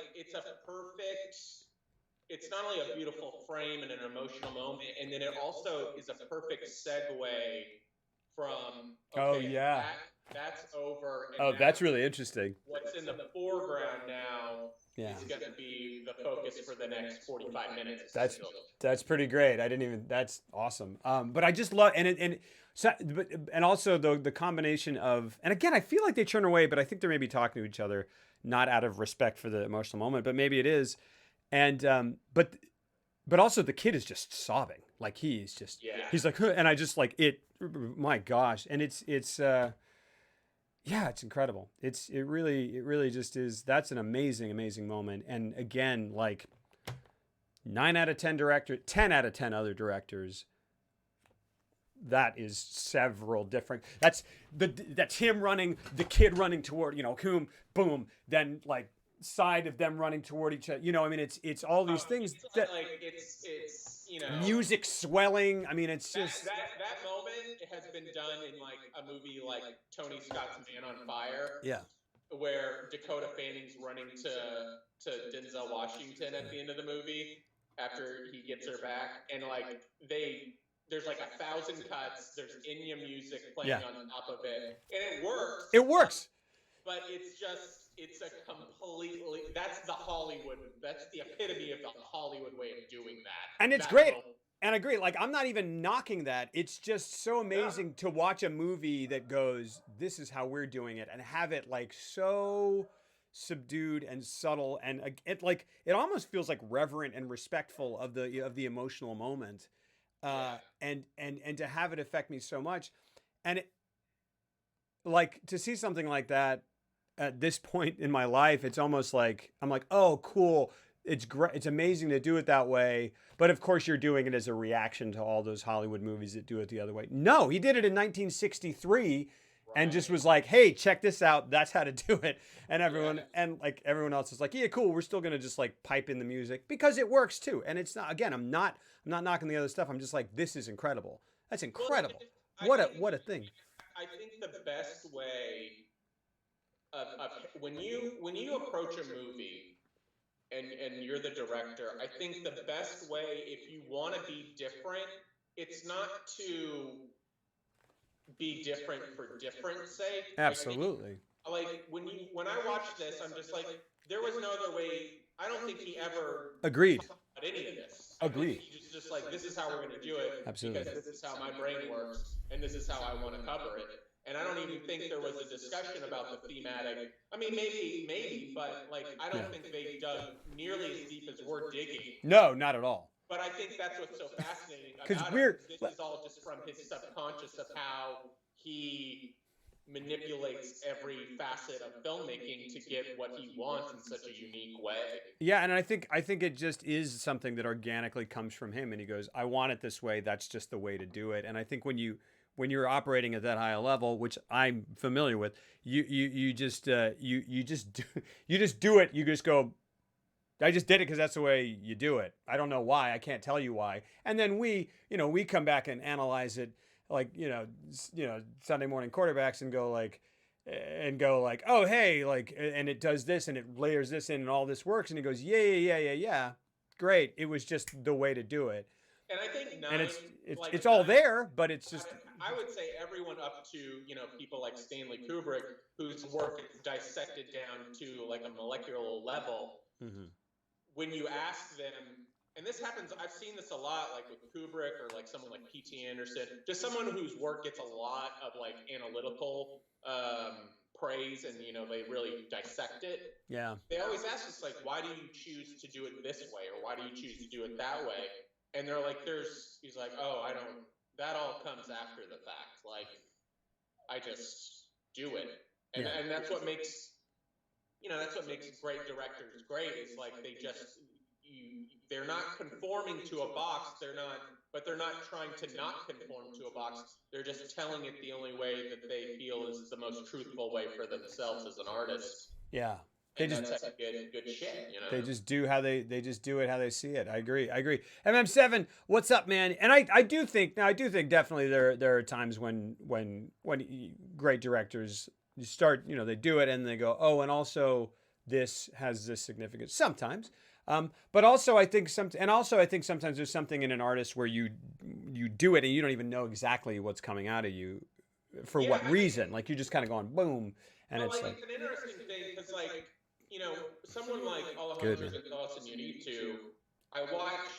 it's not only a beautiful frame and an emotional moment, and then it also is a perfect segue from, that's over. And that's really interesting. What's in the foreground now is going to be the focus for the next 45 minutes. That's pretty great. That's awesome. But I just love, and also the combination of, and again, I feel like they turn away, but I think they're maybe talking to each other, not out of respect for the emotional moment, but maybe it is. And, but also the kid is just sobbing. Like, he's like, and I just like it, my gosh. And it's incredible. It really just is. That's an amazing moment. And again, like 9 out of 10 directors, 10 out of 10 other directors. That is several different. That's him running, the kid running toward, boom, then like side of them running toward each other. I mean, it's all these things that like it's music swelling. I mean, it's just that moment has been done in like a movie like Tony Scott's Man on Fire. Yeah. Where Dakota Fanning's running to Denzel Washington at the end of the movie after he gets her back, and like there's like 1,000 cuts. There's Enya music playing on top of it, and it works. It works. But it's a completely, that's the epitome of the Hollywood way of doing that. And it's great. And I agree. Like, I'm not even knocking that. It's just so amazing to watch a movie that goes, this is how we're doing it, and have it like so subdued and subtle, and it almost feels like reverent and respectful of the emotional moment. And to have it affect me so much, and it, like, to see something like that at this point in my life, it's almost like I'm like, oh, cool, it's great, it's amazing to do it that way. But of course, you're doing it as a reaction to all those Hollywood movies that do it the other way. No, he did it in 1963, and just was like, hey, check this out, that's how to do it. And everyone else is like, yeah, cool, we're still gonna just like pipe in the music because it works too. And it's not, again, I'm not knocking the other stuff. I'm just like, this is incredible. That's incredible. What a thing. I think the best way of when you approach a movie and you're the director, I think the best way, if you want to be different, it's not to be different for different's sake. Absolutely. Like when I watch this, I'm just like, there was no other way. I don't think he ever agreed about any of this. Agreed. He's just like, this is how we're going to do it. Absolutely. Because this is how my brain works, and this is how I want to cover it. And I don't even think there was a discussion about the thematic. I mean, maybe, but like, I don't think they dug nearly as deep as we're digging. No, not at all. But I think that's what's so fascinating about this is all just from his subconscious of how he manipulates every facet of filmmaking to get what he wants in such a unique way. Yeah, and I think it just is something that organically comes from him, and he goes, I want it this way, that's just the way to do it. And I think when you're operating at that high a level, which I'm familiar with, you just do it. You just go, I just did it because that's the way you do it. I don't know why. I can't tell you why. And then we come back and analyze it like, Sunday morning quarterbacks and go like, oh, hey, like, and it does this and it layers this in and all this works. And he goes, yeah. Great. It was just the way to do it. And I think it's all there, but it's just. I would say everyone up to people like Stanley Kubrick, whose work is dissected down to like a molecular level. Mm-hmm. When you ask them, and this happens, I've seen this a lot, like with Kubrick or like someone like P.T. Anderson, just someone whose work gets a lot of like analytical praise, and they really dissect it. Yeah. They always ask us like, why do you choose to do it this way, or why do you choose to do it that way? And they're like, he's like, oh, that all comes after the fact. Like, I just do it. And, and that's what makes, great directors great. Is like, they're not conforming to a box. But they're not trying to not conform to a box. They're just telling it the only way that they feel is the most truthful way for themselves as an artist. Yeah. That's like good shit, They just do just do it how they see it. I agree. MM7, what's up, man? And I do think definitely there are times when great directors start, they do it and they go, oh, and also this has this significance sometimes. But also I think sometimes there's something in an artist where you do it and you don't even know exactly what's coming out of you for what reason. Like you're just kind of going boom, and it's like it's an interesting thing because like. Someone like Alejandro González Iñárritu, I watch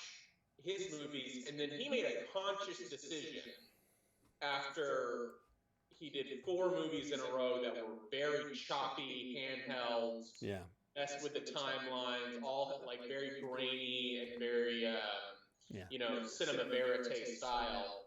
his movies, and then he made a conscious decision after he did 4 movies in a row that were very choppy, handheld, messed with the timelines, all like very grainy and very, cinema verite style.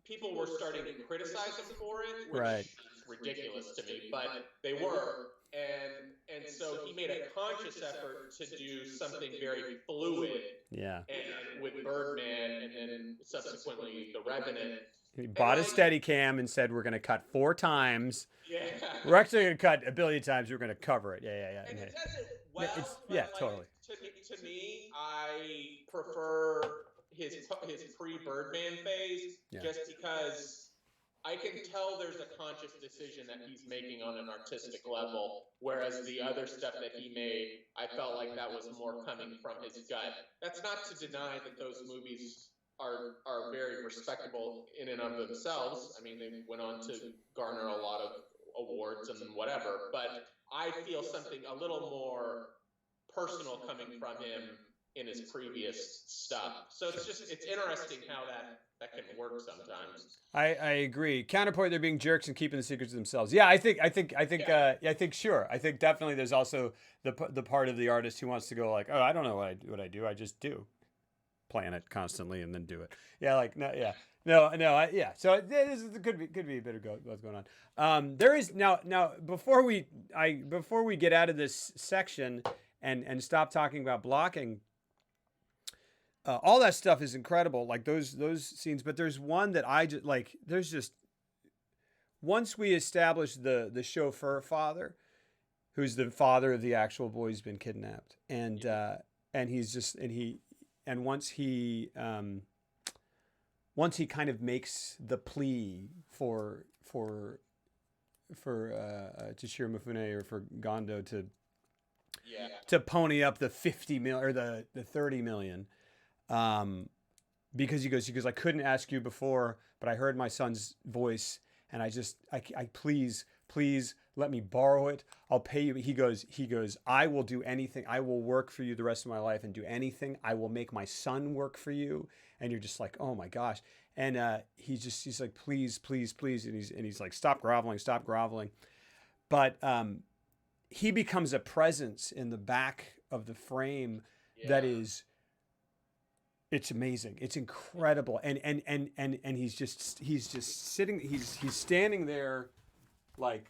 People were starting to criticize him for it, which is ridiculous to me, but they were. And so he made a conscious effort to do something very fluid. Yeah. And with Birdman, and then subsequently The Revenant. He bought a Steadicam and said, "We're going to cut 4 times. Yeah. We're actually going to cut a billion times. We're going to cover it." Yeah. And it does it well. Totally. To me, I prefer his pre-Birdman phase, just because I can tell there's a conscious decision that he's making on an artistic level, whereas the other stuff that he made, I felt like that was more coming from his gut. That's not to deny that those movies are very respectable in and of themselves. I mean, they went on to garner a lot of awards and whatever, but I feel something a little more personal coming from him in his previous stuff. So it's interesting how that can work sometimes. I agree. Counterpoint, they're being jerks and keeping the secrets to themselves. Yeah, I think sure. I think definitely there's also the part of the artist who wants to go like, oh, I don't know what I do. I just do. Plan it constantly and then do it. Yeah, like no. So this could be a bit of what's going on. There is now before we get out of this section and stop talking about blocking. All that stuff is incredible, like those scenes. But there's one that I just like. There's just once we establish the chauffeur father, who's the father of the actual boy who's been kidnapped, and once he kind of makes the plea for Toshiro Mifune or for Gondo to pony up the 50 million or the 30 million. Because he goes, I couldn't ask you before, but I heard my son's voice and I please let me borrow it. I'll pay you. He goes, I will do anything. I will work for you the rest of my life and do anything. I will make my son work for you. And you're just like, oh my gosh. And, he's like, please. And he's like, stop groveling. But, he becomes a presence in the back of the frame that is, it's amazing. It's incredible. And he's just sitting, he's standing there like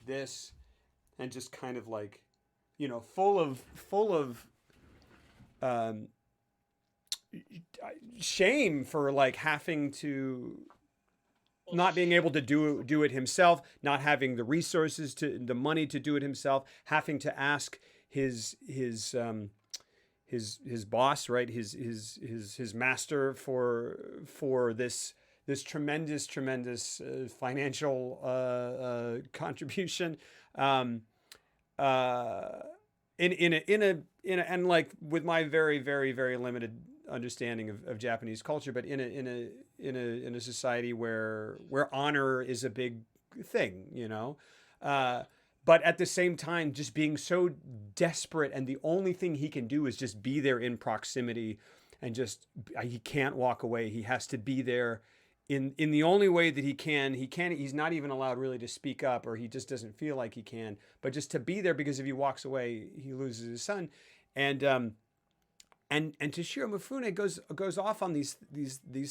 this and just kind of like, full of shame for like having to not being able to do it himself, not having the resources the money to do it himself, having to ask his boss, right? His master for this tremendous financial contribution. And like with my very limited understanding of Japanese culture, but in a society where honor is a big thing, you know. But at the same time, just being so desperate, and the only thing he can do is just be there in proximity, and just he can't walk away. He has to be there in the only way that he can. He's not even allowed really to speak up, or he just doesn't feel like he can. But just to be there, because if he walks away, he loses his son, and Toshiro Mifune goes off on these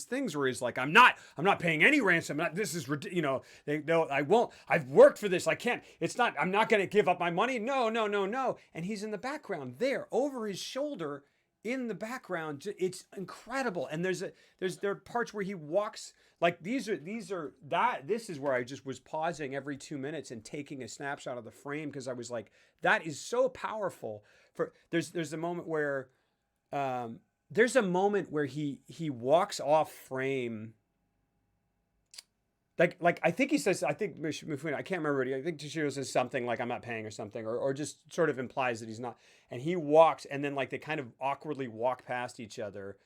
things where he's like, I'm not paying any ransom. This is no, I won't. I've worked for this. I can't. It's not. I'm not going to give up my money. No. And he's in the background there, over his shoulder, in the background. It's incredible. And there are parts where he walks. Like this is where I just was pausing every 2 minutes and taking a snapshot of the frame, because I was like, that is so powerful. There's a moment where. He walks off frame. Like I think he says, I think Mifune, I can't remember. I think Toshiro says something like, I'm not paying, or something, or just sort of implies that he's not. And he walks, and then like they kind of awkwardly walk past each other.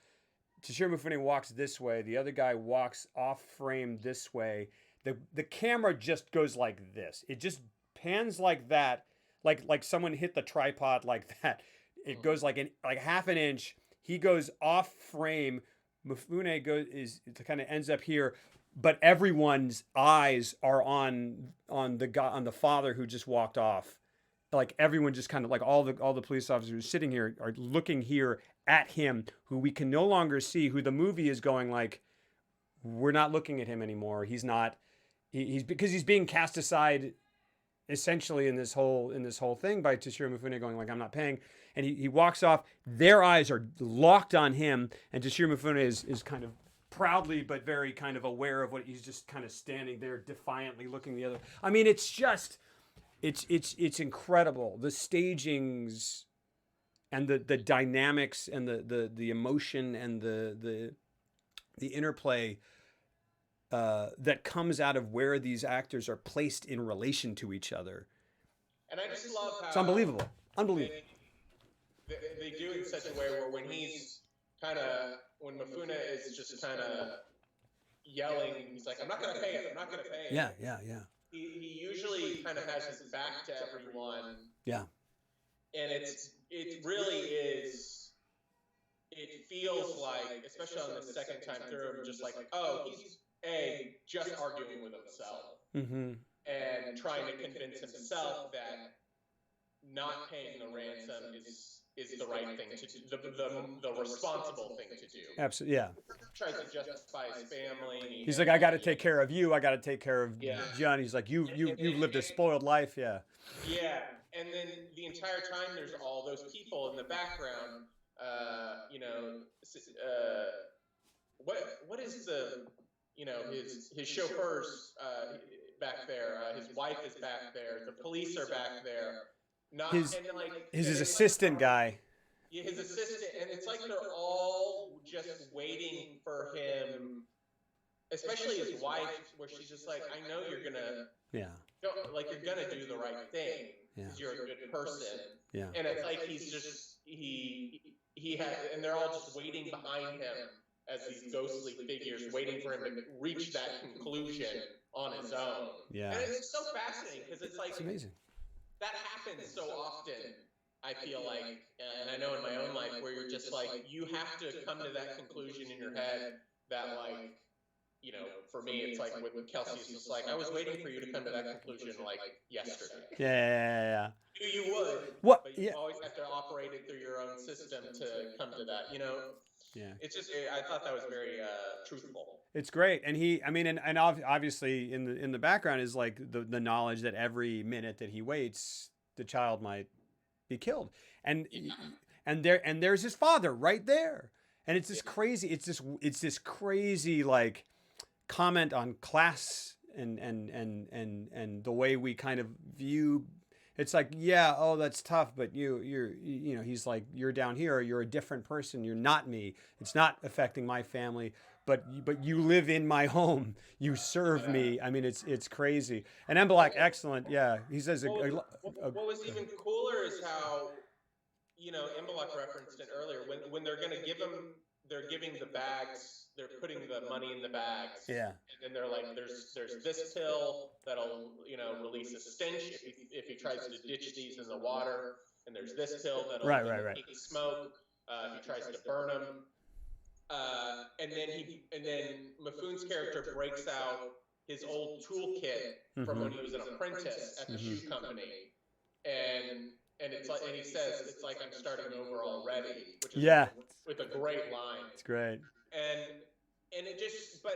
Toshiro Mifune walks this way. The other guy walks off frame this way. The camera just goes like this. It just pans like that, like someone hit the tripod like that. It goes like half an inch. He goes off frame. Mifune kind of ends up here, but everyone's eyes are on the father who just walked off. Like everyone just kind of like all the police officers sitting here are looking here at him, who we can no longer see, who the movie is going like, we're not looking at him anymore. He's not. He's because he's being cast aside, essentially in this whole thing, by Toshiro Mifune going like, I'm not paying, and he walks off. Their eyes are locked on him, and Toshiro Mifune is kind of proudly but very kind of aware of what he's just kind of standing there defiantly looking the other. I mean, it's just it's incredible, the stagings and the dynamics and the emotion and the interplay that comes out of where these actors are placed in relation to each other. And I just love how it's unbelievable. They do it in such a way where when Mifune is just kind of yelling, he's like, I'm not going to pay it. I'm not going to pay it. Yeah. He usually kind of has his back to everyone. Yeah. And it really is. It feels like, especially on the second time through, I'm just like, oh, he's just arguing with himself, and trying to convince himself that not paying the ransom is the right thing to do, the responsible thing to do. Absolutely, yeah. He tries to justify his family. He's like, I got to take care of you. I got to take care of John. He's like, you've lived a spoiled life, yeah. Yeah, and then the entire time there's all those people in the background. What is the, his chauffeur's back there, his wife is back there, the police are back there, his assistant guy. Yeah, his assistant, and it's like they're all just waiting for him, especially his wife, where she's just like, I know you're gonna, you're gonna do the right thing, because you're a good person, and it's like he's just he has, and they're all just waiting behind him as these ghostly figures, waiting for him to reach that conclusion on his own. Yeah, and it's so fascinating because it's like, it's amazing. That happens so often. I feel like, and I know in my own life, where you're just like, you have to come to that conclusion in your head that, like, for me, it's like with Kelsey, it's just like, I was waiting for you to come to that conclusion like yesterday. Yeah. You would. What? But you always have to operate it through your own system to come to that, Yeah. It's just, I thought that was very truthful. It's great. And and obviously in the background is like the knowledge that every minute that he waits, the child might be killed. And there's his father right there. And it's this crazy, it's this crazy like comment on class and the way we kind of view It's like, yeah, oh, that's tough, but he's like, you're down here, you're a different person, you're not me. It's not affecting my family, but you live in my home, you serve me. I mean, it's crazy. And Embelak, excellent, yeah. He says, What was even cooler is how, Imbolc referenced it earlier. When they're going to give him, they're giving the bags, they're putting the money in the bags. yeah, And then they're like, there's this pill that'll, release a stench if he tries to ditch these in the water. And there's this pill that'll right. indicate smoke if he tries to burn them. And then Mifune's character breaks out his old toolkit from when he was an apprentice at the shoe company, and it's like, and he says it's like I'm starting over already, which is with a great line. It's great. And it just, but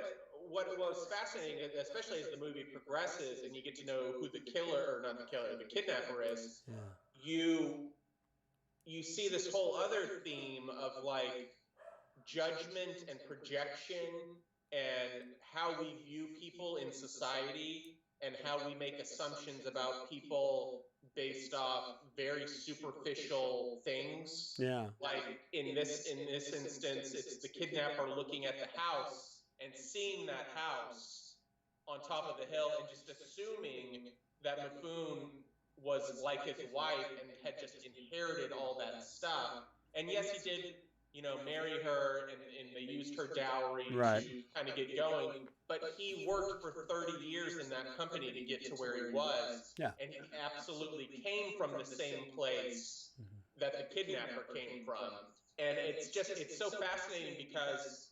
what was fascinating, especially as the movie progresses and you get to know who the kidnapper is, you see this whole other theme of like judgment and projection and how we view people in society and how we make assumptions about people based off very superficial things. Yeah. Like in this instance, it's the kidnapper looking at the house and seeing that house on top of the hill and just assuming that Mifune was like his wife and had just inherited all that stuff. And yes, he did, marry her and they used her dowry to kind of get going. But he worked for 30 years in that company to get to where he was. Yeah. And he absolutely came from the same place that the kidnapper came from. And it's so fascinating because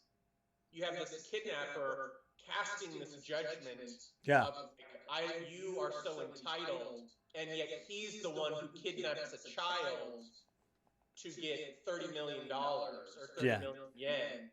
you have this kidnapper casting this judgment of, you are so entitled, and yet he's the one who kidnaps a child to get $30 million or 30 million yen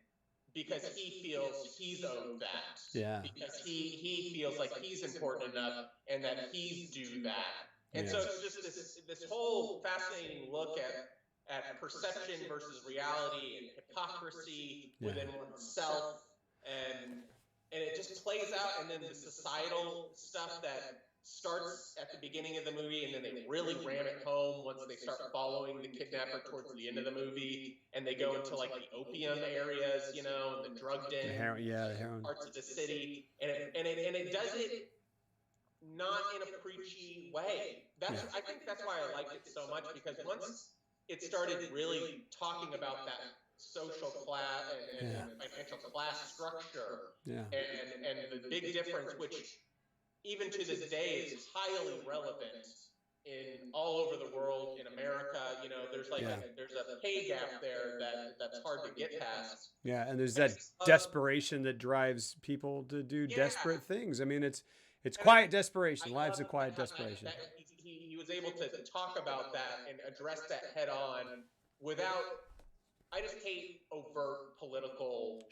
because he feels he's owed that. Yeah. Because he feels like he's important enough and that he's due that. And so it's just this whole fascinating look at perception versus reality and hypocrisy within oneself, and it just plays out. And then the societal stuff that starts at the beginning of the movie, and then they really ram it home once they start following the kidnapper towards the end of the movie, and they go into like the opium areas, and the drug den, the heroin parts of the city, and it does it not in a preachy way. I think that's why I liked it so much, because once it started really talking about that social class and financial class structure, and the big difference, which even to this day is highly relevant in all over the world, in America. There's like there's a pay gap there that's hard to get past. Yeah, and there's that desperation that drives people to do desperate things. I mean, it's quiet desperation. Life's a quiet desperation. He was able to talk about that and address that head on without. I just hate overt political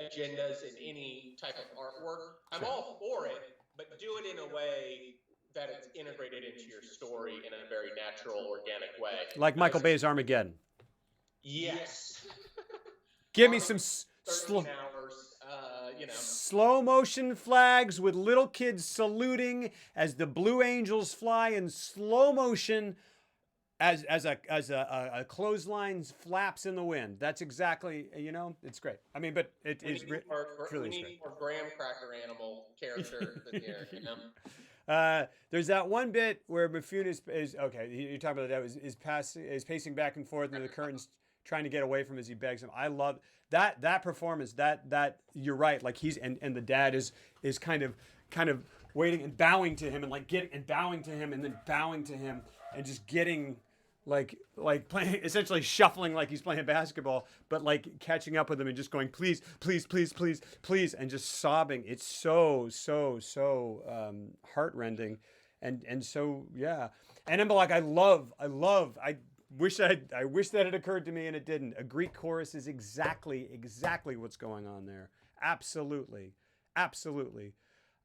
agendas in any type of artwork. I'm all for it, but do it in a way that it's integrated into your story in a very natural, organic way. Like Michael Bay's Armageddon. Yes. Give me some slow motion flags with little kids saluting as the Blue Angels fly in slow motion as a clothesline flaps in the wind. That's exactly, it's great. I mean, but it is really we need more graham cracker animal characters in here, There's that one bit where Mifune is okay. You're talking about that is pacing back and forth into the curtains, trying to get away from as he begs him. I love that performance. That you're right. Like he's and the dad is kind of waiting and bowing to him and bowing to him and then bowing to him and just getting like playing, essentially shuffling like he's playing basketball, but like catching up with him and just going please and just sobbing. It's so heartrending and so and Embelak, I wish that had occurred to me and it didn't. A Greek chorus is exactly what's going on there. Absolutely.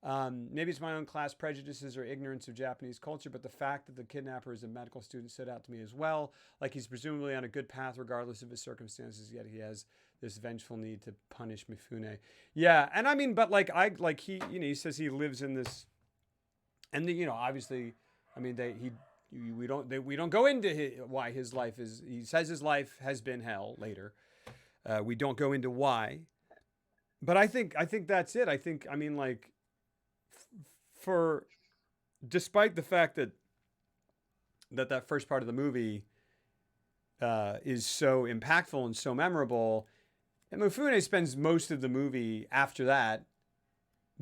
Maybe it's my own class prejudices or ignorance of Japanese culture, but the fact that the kidnapper is a medical student stood out to me as well. Like he's presumably on a good path regardless of his circumstances, yet he has this vengeful need to punish Mifune. Yeah, and I mean, but he says he lives in this, and obviously I mean, we don't go into why his life is. He says his life has been hell later. We don't go into why, but I think that's it. I mean, like, for despite the fact that first part of the movie is so impactful and so memorable, and Mifune spends most of the movie after that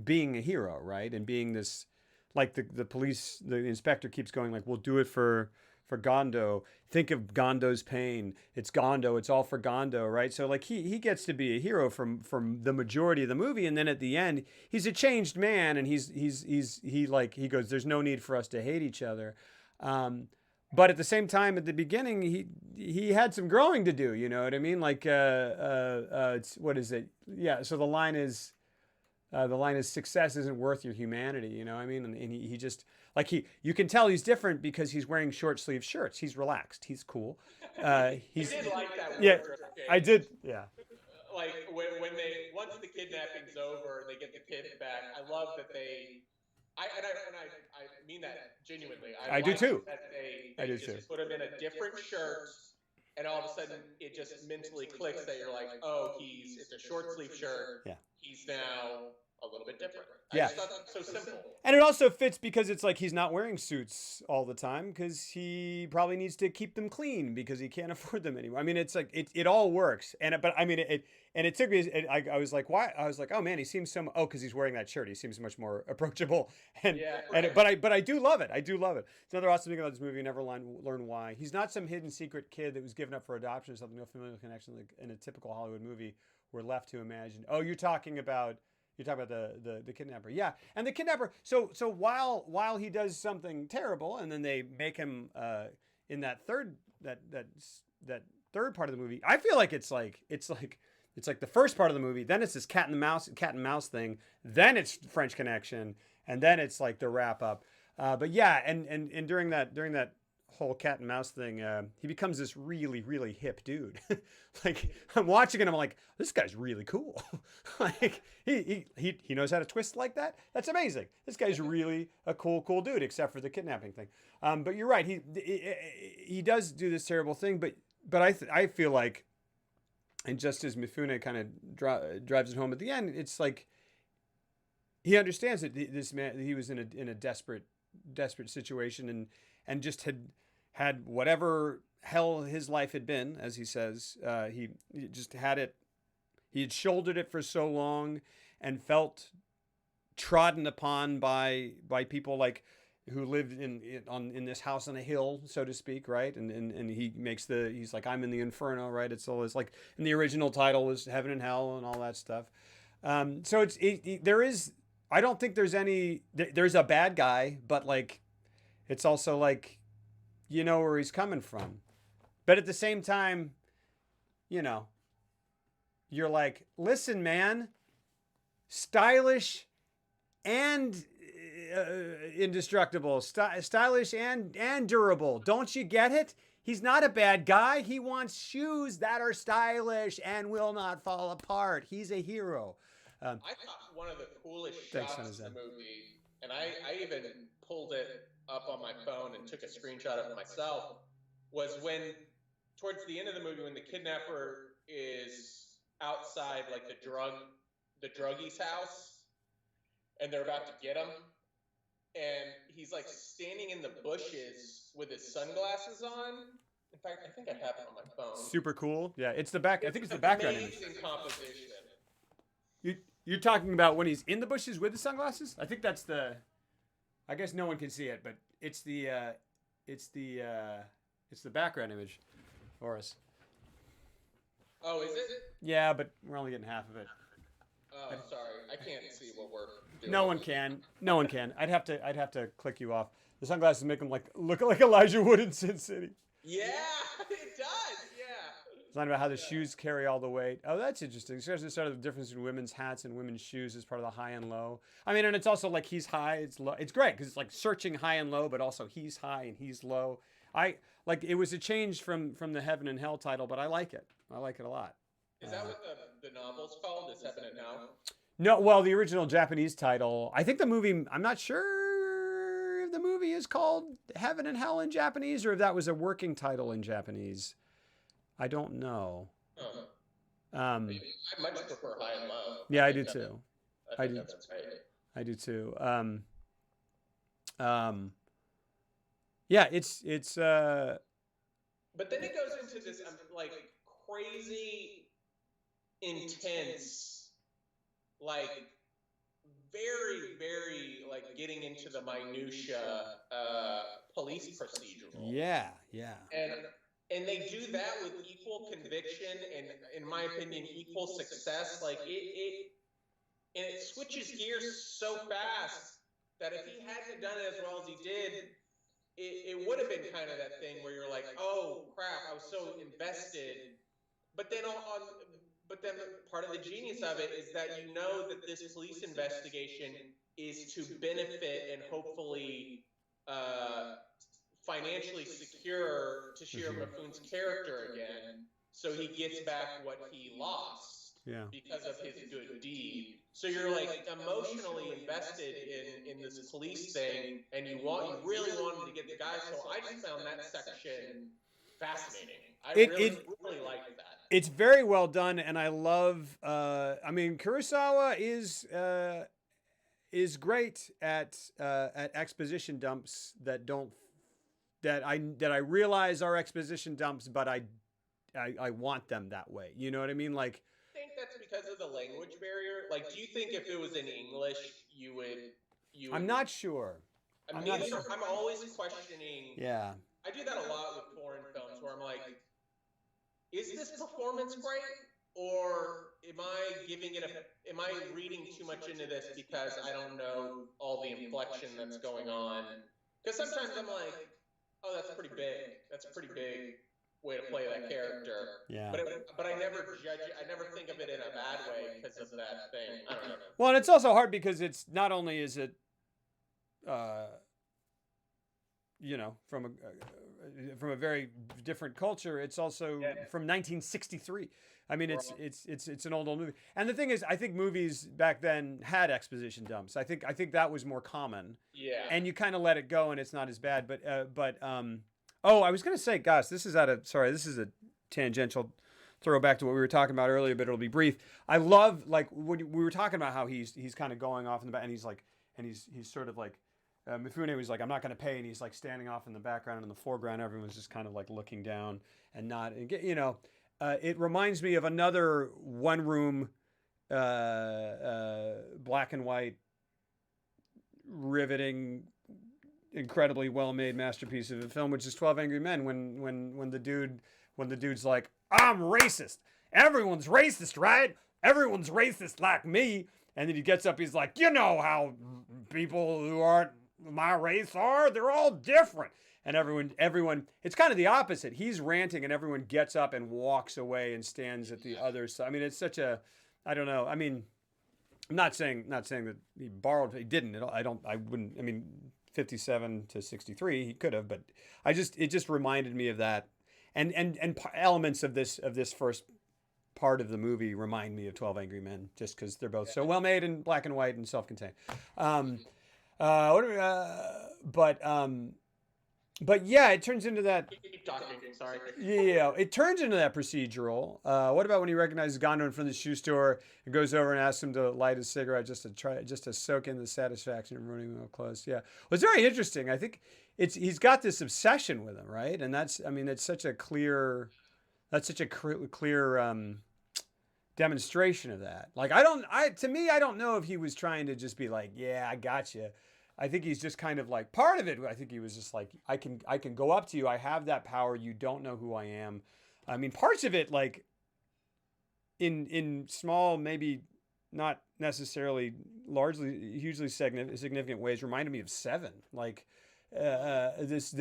being a hero, right? And being this, like, the inspector keeps going, like, we'll do it for Gondo. Think of Gondo's pain. It's Gondo. It's all for Gondo, right? So, like, he gets to be a hero from the majority of the movie, and then at the end, he's a changed man, and he goes, there's no need for us to hate each other. But at the same time, at the beginning, he had some growing to do. You know what I mean? Like, what is it? Yeah. So the line is success isn't worth your humanity. You know what I mean? And he just, like, you can tell he's different because he's wearing short sleeve shirts. He's relaxed. He's cool. He's, I did like that. Yeah, I did. Yeah. Like when they, once the kidnapping's over, they get the kid back. I love that I mean that genuinely. I do too. That they I do just too. put him in a different shirt, and all of a sudden it just mentally clicks that you're like, oh, it's a short sleeve shirt. Yeah. He's now a little bit different. Yeah. I just thought that was so simple. And it also fits because it's like he's not wearing suits all the time because he probably needs to keep them clean because he can't afford them anymore. I mean, it's like it all works. But I mean, it took me. I was like, why? I was like, oh man, he seems so. Oh, because he's wearing that shirt. He seems much more approachable. And Yeah. but I do love it. I do love it. It's another awesome thing about this movie. You never learn why. He's not some hidden secret kid that was given up for adoption or something. No familial connection like in a typical Hollywood movie. We're left to imagine. Oh, you're talking about the kidnapper. Yeah. And the kidnapper, so while he does something terrible and then they make him in that third part of the movie, I feel like it's like the first part of the movie, then it's this cat and mouse thing, then it's French Connection, and then it's like the wrap up. But yeah, and during that whole cat and mouse thing, he becomes this really, really hip dude. Like, I'm watching it, I'm like, this guy's really cool. Like, he knows how to twist like that. That's amazing. This guy's really a cool dude, except for the kidnapping thing. But you're right. He does do this terrible thing, but I feel like, and just as Mifune kind of drives it home at the end, it's like he understands that this man, he was in a desperate situation and just had whatever hell his life had been, as he says. He just had it. He had shouldered it for so long and felt trodden upon by people like who lived in this house on a hill, so to speak, right? And he's like, I'm in the inferno, right? It's always like, in the original title was heaven and hell and all that stuff. So there is, I don't think there's there's a bad guy, but like, it's also like, you know where he's coming from. But at the same time, you know, you're like, listen, man, stylish and indestructible, stylish and durable. Don't you get it? He's not a bad guy. He wants shoes that are stylish and will not fall apart. He's a hero. I thought one of the coolest shots in the movie, and I even pulled it up on my phone and took a screenshot of it myself, was when towards the end of the movie, when the kidnapper is outside like the druggie's house and they're about to get him, and he's like standing in the bushes with his sunglasses on. In fact, I think I have it on my phone. Super cool. Yeah, it's the back. I think it's the background image. Amazing composition. You're talking about when he's in the bushes with the sunglasses? I think that's the. I guess no one can see it, but it's the background image for us. Oh, is it? Yeah, but we're only getting half of it. Oh, sorry, I can't see what we're doing. No one can. I'd have to click you off. The sunglasses make him look like Elijah Wood in Sin City. Yeah, it does. Yeah. It's not about how the shoes carry all the weight. Oh, that's interesting. Especially sort of the difference between women's hats and women's shoes is part of the high and low. I mean, and it's also like he's high, it's low. It's great because it's like searching high and low, but also he's high and he's low. It was a change from the Heaven and Hell title, but I like it. I like it a lot. Is that what the novel's called? Is Heaven and Hell? No, well, the original Japanese title. I think the movie. I'm not sure if the movie is called Heaven and Hell in Japanese, or if that was a working title in Japanese. I don't know. I much prefer High and Low. Yeah, I do too. I think that's right. I do too. Yeah, it's. But then it goes into this like crazy, intense, like very, very like getting into the minutia police procedural. Yeah. And they do that with equal conviction and, in my opinion, equal success. Like it switches gears so fast that if he hadn't done it as well as he did, it would have been kind of that thing where you're like, oh crap, I was so invested. But then part of the genius of it is that you know that this police investigation is to benefit and hopefully financially secure Toshiro Mifune's character again, so he gets back what he lost because of his good deed. So you're like emotionally invested in this police thing, and you really wanted to get the guy. So I just found that section fascinating. I really liked that. It's very well done, and I love. I mean, Kurosawa is great at exposition dumps that I realize are exposition dumps, but I want them that way. You know what I mean? Like, I think that's because of the language barrier. Like, do you think if it was in English, you would? I'm not sure. I'm always questioning. Yeah. I do that a lot with foreign films, where I'm like, is this performance great, or am I reading too much into this because I don't know all the inflection that's going on? Because sometimes I'm like, oh, that's pretty big. That's a pretty big way to play that character. Yeah. But I never judge it. I never think of it in a bad way because of that thing. I don't know. Well, and it's also hard because it's not only is it, from a very different culture, it's also from 1963. I mean, it's an old movie. And the thing is, I think movies back then had exposition dumps. I think that was more common. Yeah. And you kind of let it go, and it's not as bad. I was gonna say, gosh, this is a tangential throwback to what we were talking about earlier, but it'll be brief. I love, like, when we were talking about how he's kind of going off in the back, and he's sort of like. Mifune was like, I'm not going to pay, and he's like standing off in the background, and in the foreground, everyone's just kind of like looking down and not, it reminds me of another one-room, black and white, riveting, incredibly well-made masterpiece of a film, which is 12 Angry Men. When the dude's like, I'm racist. Everyone's racist, right? Everyone's racist like me. And then he gets up, he's like, you know how people who aren't my race are? They're all different. And everyone, it's kind of the opposite. He's ranting and everyone gets up and walks away and stands at the other side. I mean, it's such a, I don't know. I mean, I'm not saying that he didn't. I wouldn't, I mean, 57 to 63, he could have, but it just reminded me of that. And elements of this first part of the movie remind me of 12 Angry Men, just because they're both so well made and black and white and self-contained. But yeah, it turns into that. Keep talking. Sorry. Yeah, it turns into that procedural. What about when he recognizes Gondo in front of the shoe store and goes over and asks him to light a cigarette just to soak in the satisfaction of ruining them close? Yeah, well, it's very interesting. I think he's got this obsession with him, right? And it's such a clear demonstration of that. Like, I don't know if he was trying to just be like, yeah, I got you. I think he's just kind of like, part of it, I think he was just like, I can go up to you. I have that power. You don't know who I am. I mean, parts of it, like, in small, maybe not necessarily hugely significant ways, reminded me of Seven. Like, this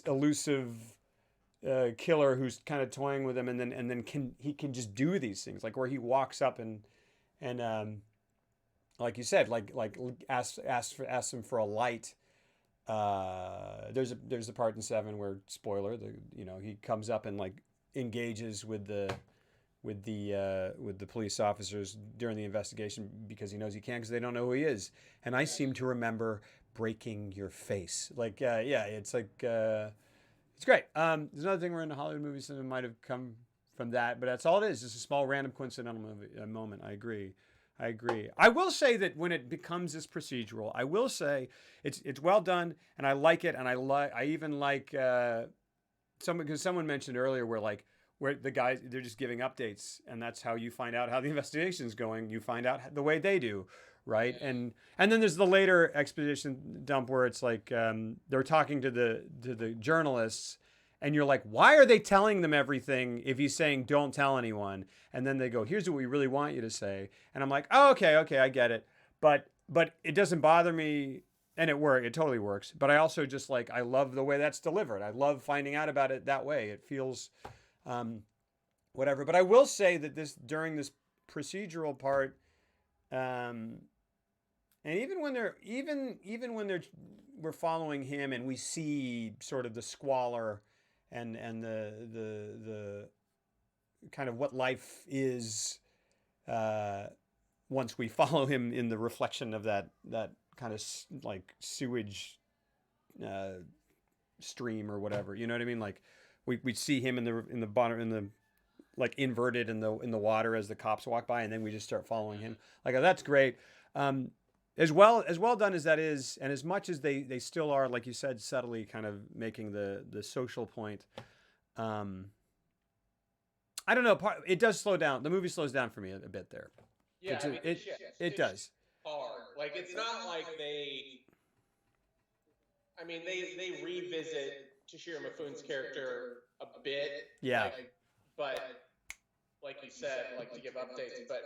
elusive killer who's kind of toying with him, and then he can just do these things, like where he walks up and like you said, like asks him for a light. There's a part in Seven where, spoiler, he comes up and like engages with the police officers during the investigation because he knows he can, because they don't know who he is. And I seem to remember breaking your face. Like, yeah, it's like, it's great. There's another thing where in the Hollywood movies that might have come from that, but that's all it is. It's a small random coincidental moment. I agree. I will say that when it becomes this procedural, I will say it's well done, and I like it, and I even like someone mentioned earlier where the guys, they're just giving updates, and that's how you find out how the investigation is going. You find out the way they do, right? And then there's the later exposition dump where it's like they're talking to the journalists, and you're like, why are they telling them everything if he's saying don't tell anyone? And then they go, here's what we really want you to say. And I'm like, oh, okay, I get it. But it doesn't bother me, and it totally works. But I also just like, I love the way that's delivered. I love finding out about it that way. It feels whatever. But I will say that during this procedural part, and even when we're following him and we see sort of the squalor and the kind of what life is once we follow him in the reflection of that kind of like sewage stream or whatever, you know what I mean? Like we see him in the bottom, in the like inverted in the water as the cops walk by, and then we just start following him. Like, that's great. As well done as that is, and as much as they still are, like you said, subtly kind of making the social point. I don't know. It does slow down. The movie slows down for me a bit there. Yeah, it does. Hard. Like, it's not like they revisit Toshiro Mifune's character a bit. Yeah. But like you said, like, to give updates, but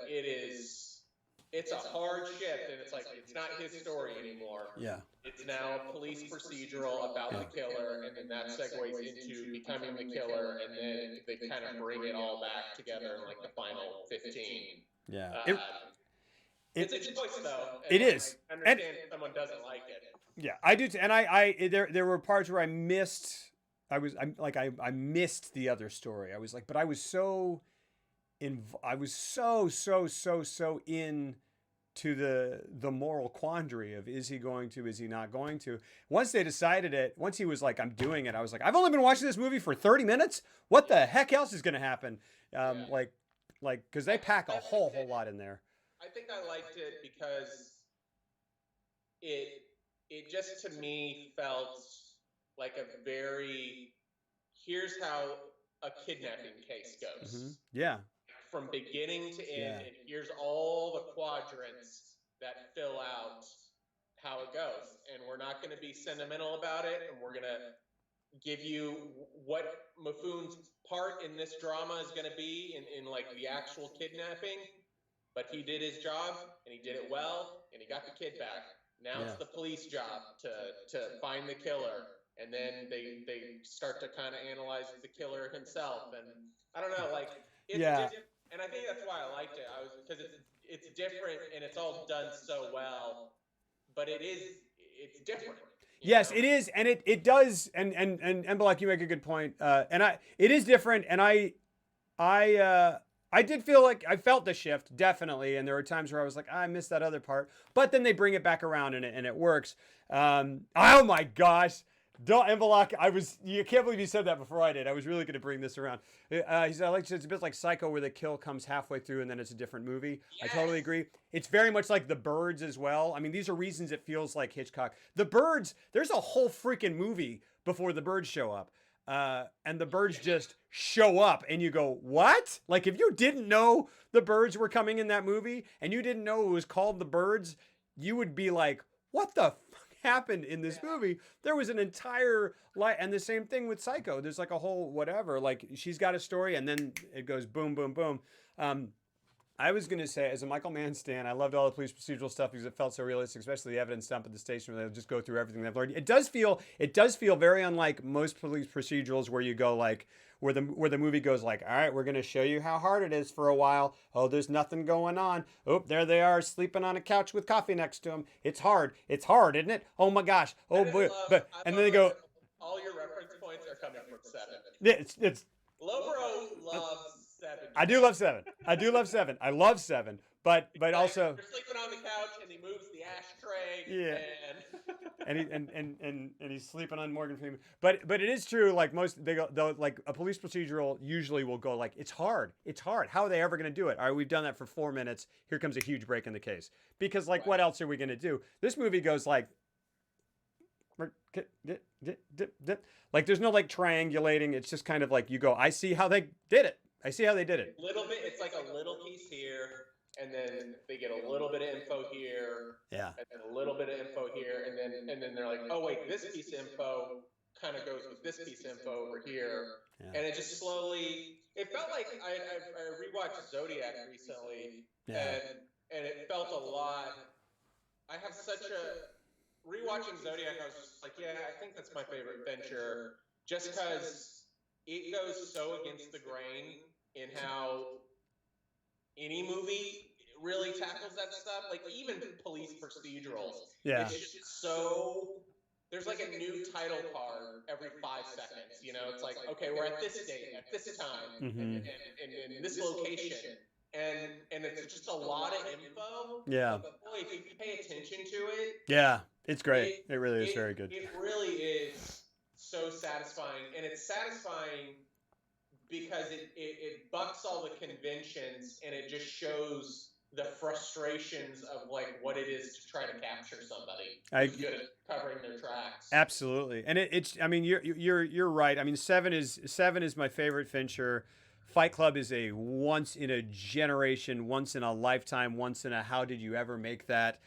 it's a hard shift, and it's like, it's not his story anymore. Yeah. It's now a police procedural about the killer, and then that segues into becoming the killer, and then they kind of bring it all back together in like the final 15. Yeah. It's a choice, though. It is. I understand someone doesn't like it. Yeah, I do. And there were parts where I missed. I missed the other story. I was like, but I was so in to the moral quandary of, is he going to, is he not going to? Once they decided it, once he was like, I'm doing it, I was like, I've only been watching this movie for 30 minutes. What the heck else is going to happen? Like, because they pack a whole lot in there. I think I liked it because it just, to me, felt like a very, here's how a kidnapping case goes. Mm-hmm. Yeah. From beginning to end, and here's all the quadrants that fill out how it goes. And we're not going to be sentimental about it, and we're going to give you what Mifune's part in this drama is going to be in like the actual kidnapping. But he did his job, and he did it well, and he got the kid back. Now it's the police job to find the killer, and then they start to kind of analyze the killer himself. And I don't know, like, it's different. And I think that's why I liked it. Because it's different, and it's all done so well. But it's different. Yes, it is, and it does. And Black, you make a good point. It is different, and I did feel like I felt the shift, definitely, and there were times where I was like, I missed that other part, but then they bring it back around and it works. Oh my gosh. Envelope, you can't believe you said that before I did. I was really going to bring this around. He said, it's a bit like Psycho, where the kill comes halfway through and then it's a different movie. Yes. I totally agree. It's very much like The Birds as well. I mean, these are reasons it feels like Hitchcock. The Birds, there's a whole freaking movie before the birds show up. And the birds just show up and you go, what? Like, if you didn't know the birds were coming in that movie and you didn't know it was called The Birds, you would be like, what the fuck happened in this movie? There was an entire and the same thing with Psycho. There's like a whole whatever, like, she's got a story and then it goes boom, boom, boom. I was going to say, as a Michael Mann stan, I loved all the police procedural stuff because it felt so realistic, especially the evidence dump at the station where they'll just go through everything they've learned. It does feel very unlike most police procedurals where you go like, where the movie goes like, all right, we're going to show you how hard it is for a while. Oh, there's nothing going on. Oh, there they are sleeping on a couch with coffee next to them. It's hard, isn't it? Oh my gosh. Oh, boy. And then they go, all your reference points are coming from Seven. It's Lobro loves Seven. I do love Seven. I love Seven. But also, you're sleeping on the couch and he moves the ashtray. Yeah. and he's sleeping on Morgan Freeman. But it is true. Like like a police procedural usually will go like, it's hard. How are they ever going to do it? All right, we've done that for 4 minutes. Here comes a huge break in the case because like, what else are we going to do? This movie goes like there's no like triangulating. It's just kind of like you go, I see how they did it. A little bit. It's like a little piece here, and then they get a little bit of info here. Yeah. And then a little bit of info here, and then they're like, oh wait, this piece of info kind of goes with this piece of info over here, and it just slowly. It felt like I rewatched Zodiac recently, and it felt a lot. I have such a rewatching Zodiac. I was just like, yeah, I think that's my favorite Fincher, just because it goes so against the grain in how any movie really tackles that stuff. Like even police procedurals. Yeah. It's just so. There's like a new title card every 5 seconds. You know, it's like, okay, we're at this date, at this time, and in this location. And it's just a lot of info. Yeah. But boy, if you pay attention to it. Yeah, it's great. It really is very good. It really is so satisfying. And it's satisfying because it bucks all the conventions and it just shows the frustrations of like what it is to try to capture somebody who's good at covering their tracks. Absolutely. And it's I mean you're right. I mean Seven is my favorite Fincher. Fight Club is a once in a generation, once in a lifetime, once in a how did you ever make that?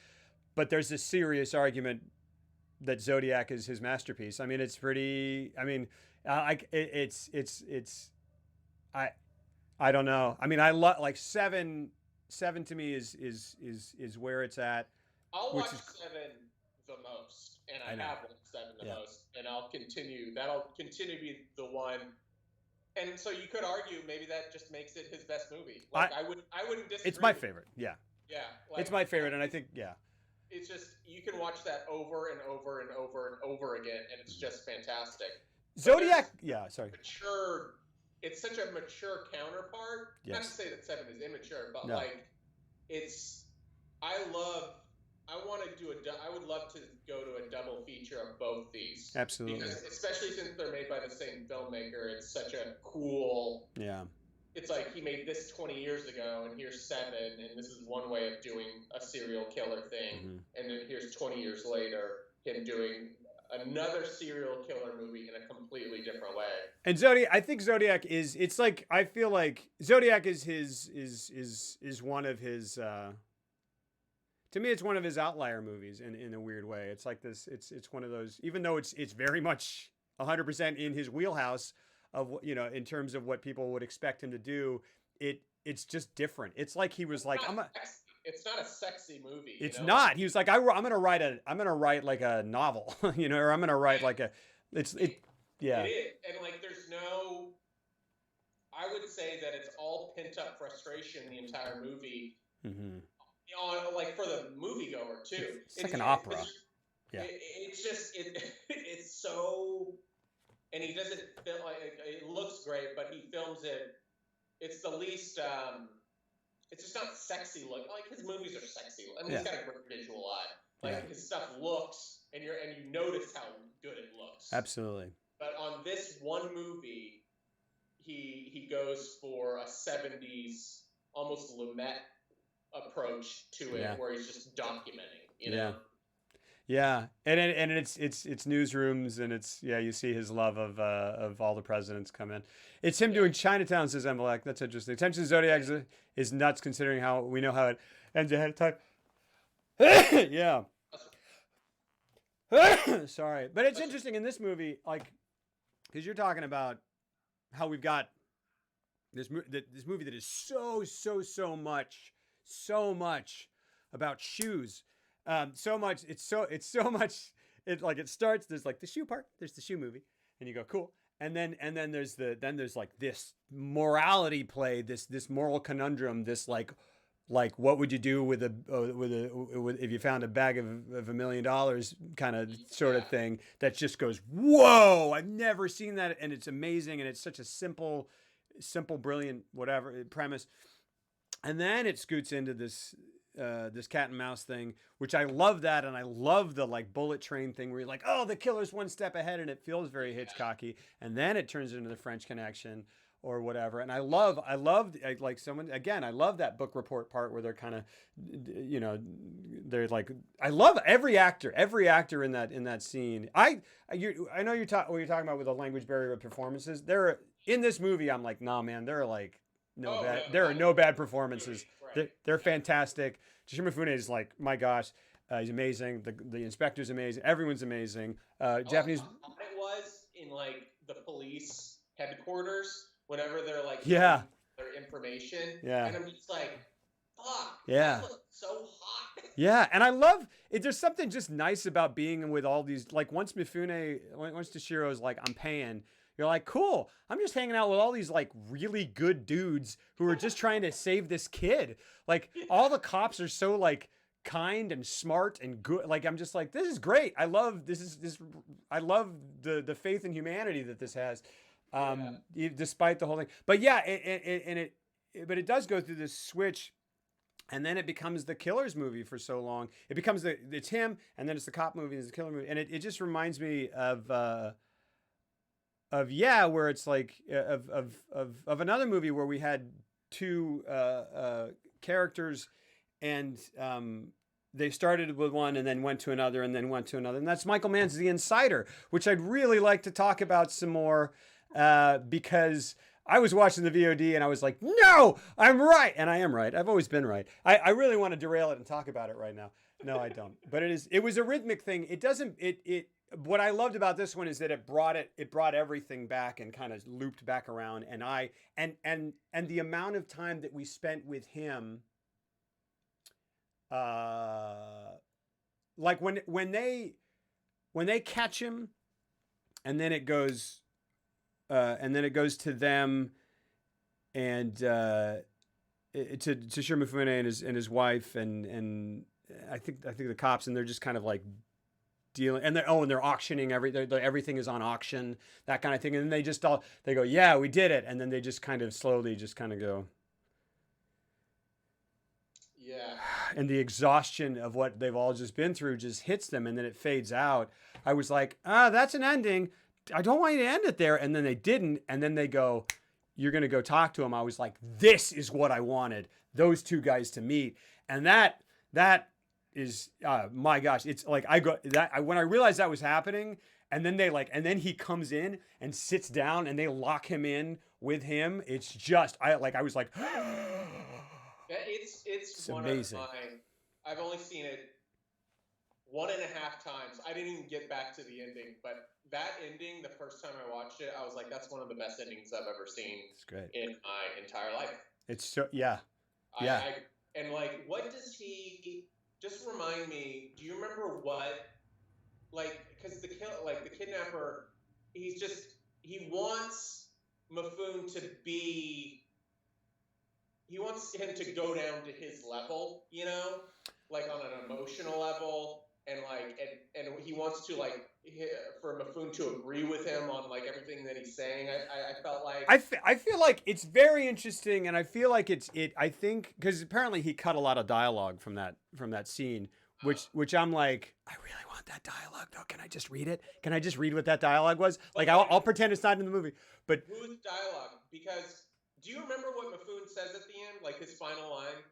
But there's a serious argument that Zodiac is his masterpiece. I mean, it's pretty. I mean, I don't know. I mean, I love like Seven. Seven to me is where it's at. I'll watch Seven the most, and I have watched Seven the most, and I'll continue. That'll continue to be the one. And so you could argue maybe that just makes it his best movie. Like I wouldn't disagree. It's my favorite. Yeah. Yeah. Like, it's my favorite, and I think it's just you can watch that over and over and over and over again, and it's just fantastic. Zodiac. Yeah. Sorry. Mature. It's such a mature counterpart. Yes. Not to say that Seven is immature, but like it's. I would love to go to a double feature of both these. Absolutely. Because especially since they're made by the same filmmaker, it's such a cool. Yeah. It's like he made this 20 years ago, and here's Seven, and this is one way of doing a serial killer thing, and then here's 20 years later him doing another serial killer movie in a completely different way. And I think Zodiac is. It's like I feel like Zodiac is one of his. To me, it's one of his outlier movies in a weird way. It's like this. It's one of those. Even though it's very much 100% in his wheelhouse of in terms of what people would expect him to do. It's just different. It's like he was like It's not a sexy movie. It's not. He was like, I'm gonna write like a novel, or I'm gonna write like a. Yeah. It is, and like there's no. I would say that it's all pent up frustration the entire movie. Mm-hmm. Like for the moviegoer too. It's like an opera. It's just it's so, and he doesn't feel like it looks great, but he films it. It's the least. It's just not sexy look. Like his movies are sexy. I mean, he's got a great visual eye. Like his stuff looks, and you notice how good it looks. Absolutely. But on this one movie, he goes for a 70s almost Lumet approach to it, where he's just documenting. Yeah, and it's newsrooms, and it's you see his love of All the Presidents come in. It's him doing Chinatown, says Emelec. That's interesting. Attention to Zodiac is nuts considering how we know how it ends ahead of time. Yeah. Sorry, but it's interesting in this movie, like, because you're talking about how we've got this movie that is so much about shoes. So much. It starts. There's like the shoe part. There's the shoe movie, and you go cool. And then there's like this morality play. This moral conundrum. This like what would you do with if you found a bag of $1 million kind of sort of thing that just goes whoa. I've never seen that, and it's amazing, and it's such a simple, brilliant whatever premise. And then it scoots into this. this cat and mouse thing, which I love that, and I love the like bullet train thing where you're like, oh, the killer's one step ahead, and it feels very Hitchcocky, and then it turns into the French Connection or whatever. And I love like someone again. I love that book report part where they're kind of, they're like, I love every actor in that scene. I know you're talking what you're talking about with the language barrier of performances. There in this movie, I'm like, nah, man, there are like there are no bad performances. Right. They're fantastic. Toshiro Mifune is like, my gosh, he's amazing. The inspector's amazing. Everyone's amazing. Japanese. How it was in like the police headquarters whenever they're like Yeah. their information. Yeah. And I'm just like, fuck. Yeah. That looks so hot. Yeah, and I love it. There's something just nice about being with all these. Like once Toshiro's like, I'm paying. You're like, cool. I'm just hanging out with all these like really good dudes who are just trying to save this kid. Like all the cops are so like kind and smart and good. Like I'm just like, this is great. I love I love the faith in humanity that this has, despite the whole thing. But yeah, but it does go through this switch. And then it becomes the killer's movie for so long. It becomes it's him, and then it's the cop movie, and it's the killer movie, and it just reminds me of where it's like of another movie where we had two characters, and they started with one and then went to another and then went to another, and that's Michael Mann's The Insider, which I'd really like to talk about some more because I was watching the VOD and I was like, no, I'm right. And I am right. I've always been right. I really want to derail it and talk about it right now. No, I don't. But it was a rhythmic thing. What I loved about this one is that it brought everything back and kind of looped back around. And the amount of time that we spent with him, like when they catch him and then it goes to them and to Toshiro Mifune and his wife and I think the cops, and they're just kind of like dealing, and they're auctioning everything is on auction, that kind of thing, and then they go, yeah, we did it, and then they just kind of slowly just kind of go, yeah, and the exhaustion of what they've all just been through just hits them, and then it fades out. I was like, that's an ending. I don't want you to end it there. And then they didn't. And then they go, you're going to go talk to him. I was like, this is what I wanted those two guys to meet. And that is, my gosh, it's like, when I realized that was happening, and then he comes in and sits down and they lock him in with him. It's just, I was like, it's one amazing. Of my, I've only seen it 1.5 times. I didn't even get back to the ending, but that ending, the first time I watched it, I was like, that's one of the best endings I've ever seen. It's great. In my entire life. It's so, yeah. And like, what does he, just remind me, do you remember what, like, because the kidnapper, he wants Mifune to be, he wants him to go down to his level, like on an emotional level. And like, and he wants to like for Mifune to agree with him on like everything that he's saying. I felt like I feel like it's very interesting, and I feel like I think because apparently he cut a lot of dialogue from that scene, which I'm like, I really want that dialogue though. Can I just read it? Can I just read what that dialogue was? Like I'll pretend it's not in the movie, but whose dialogue? Because do you remember what Mifune says at the end, like his final line?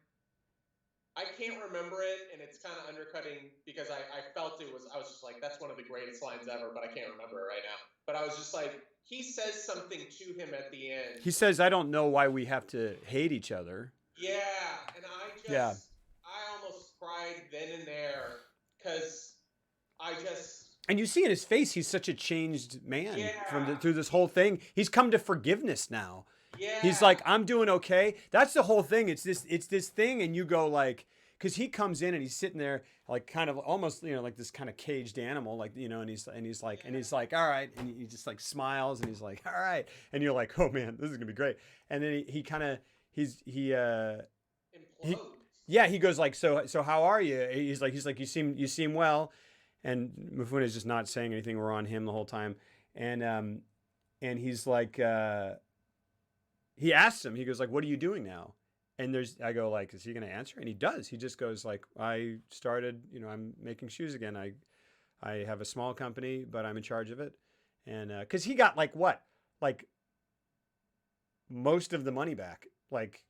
I can't remember it, and it's kind of undercutting because I felt I was just like, that's one of the greatest lines ever, but I can't remember it right now. But I was just like, he says something to him at the end. He says, I don't know why we have to hate each other. Yeah, and I almost cried then and there because and you see in his face, he's such a changed man through this whole thing. He's come to forgiveness now. Yeah. He's like, I'm doing okay. That's the whole thing. It's this thing, and you go like, because he comes in and he's sitting there like kind of almost like this kind of caged animal, like and he's like, all right, and he just like smiles and he's like, all right, and you're like, oh man, this is gonna be great. And then he goes like, so how are you? He's like you seem well, and Mifune is just not saying anything. We're on him the whole time, and he's like. He asks him, he goes like, what are you doing now? And I go like, is he going to answer? And he does. He just goes like, I started, I'm making shoes again. I have a small company, but I'm in charge of it. And because he got like what, like most of the money back, like,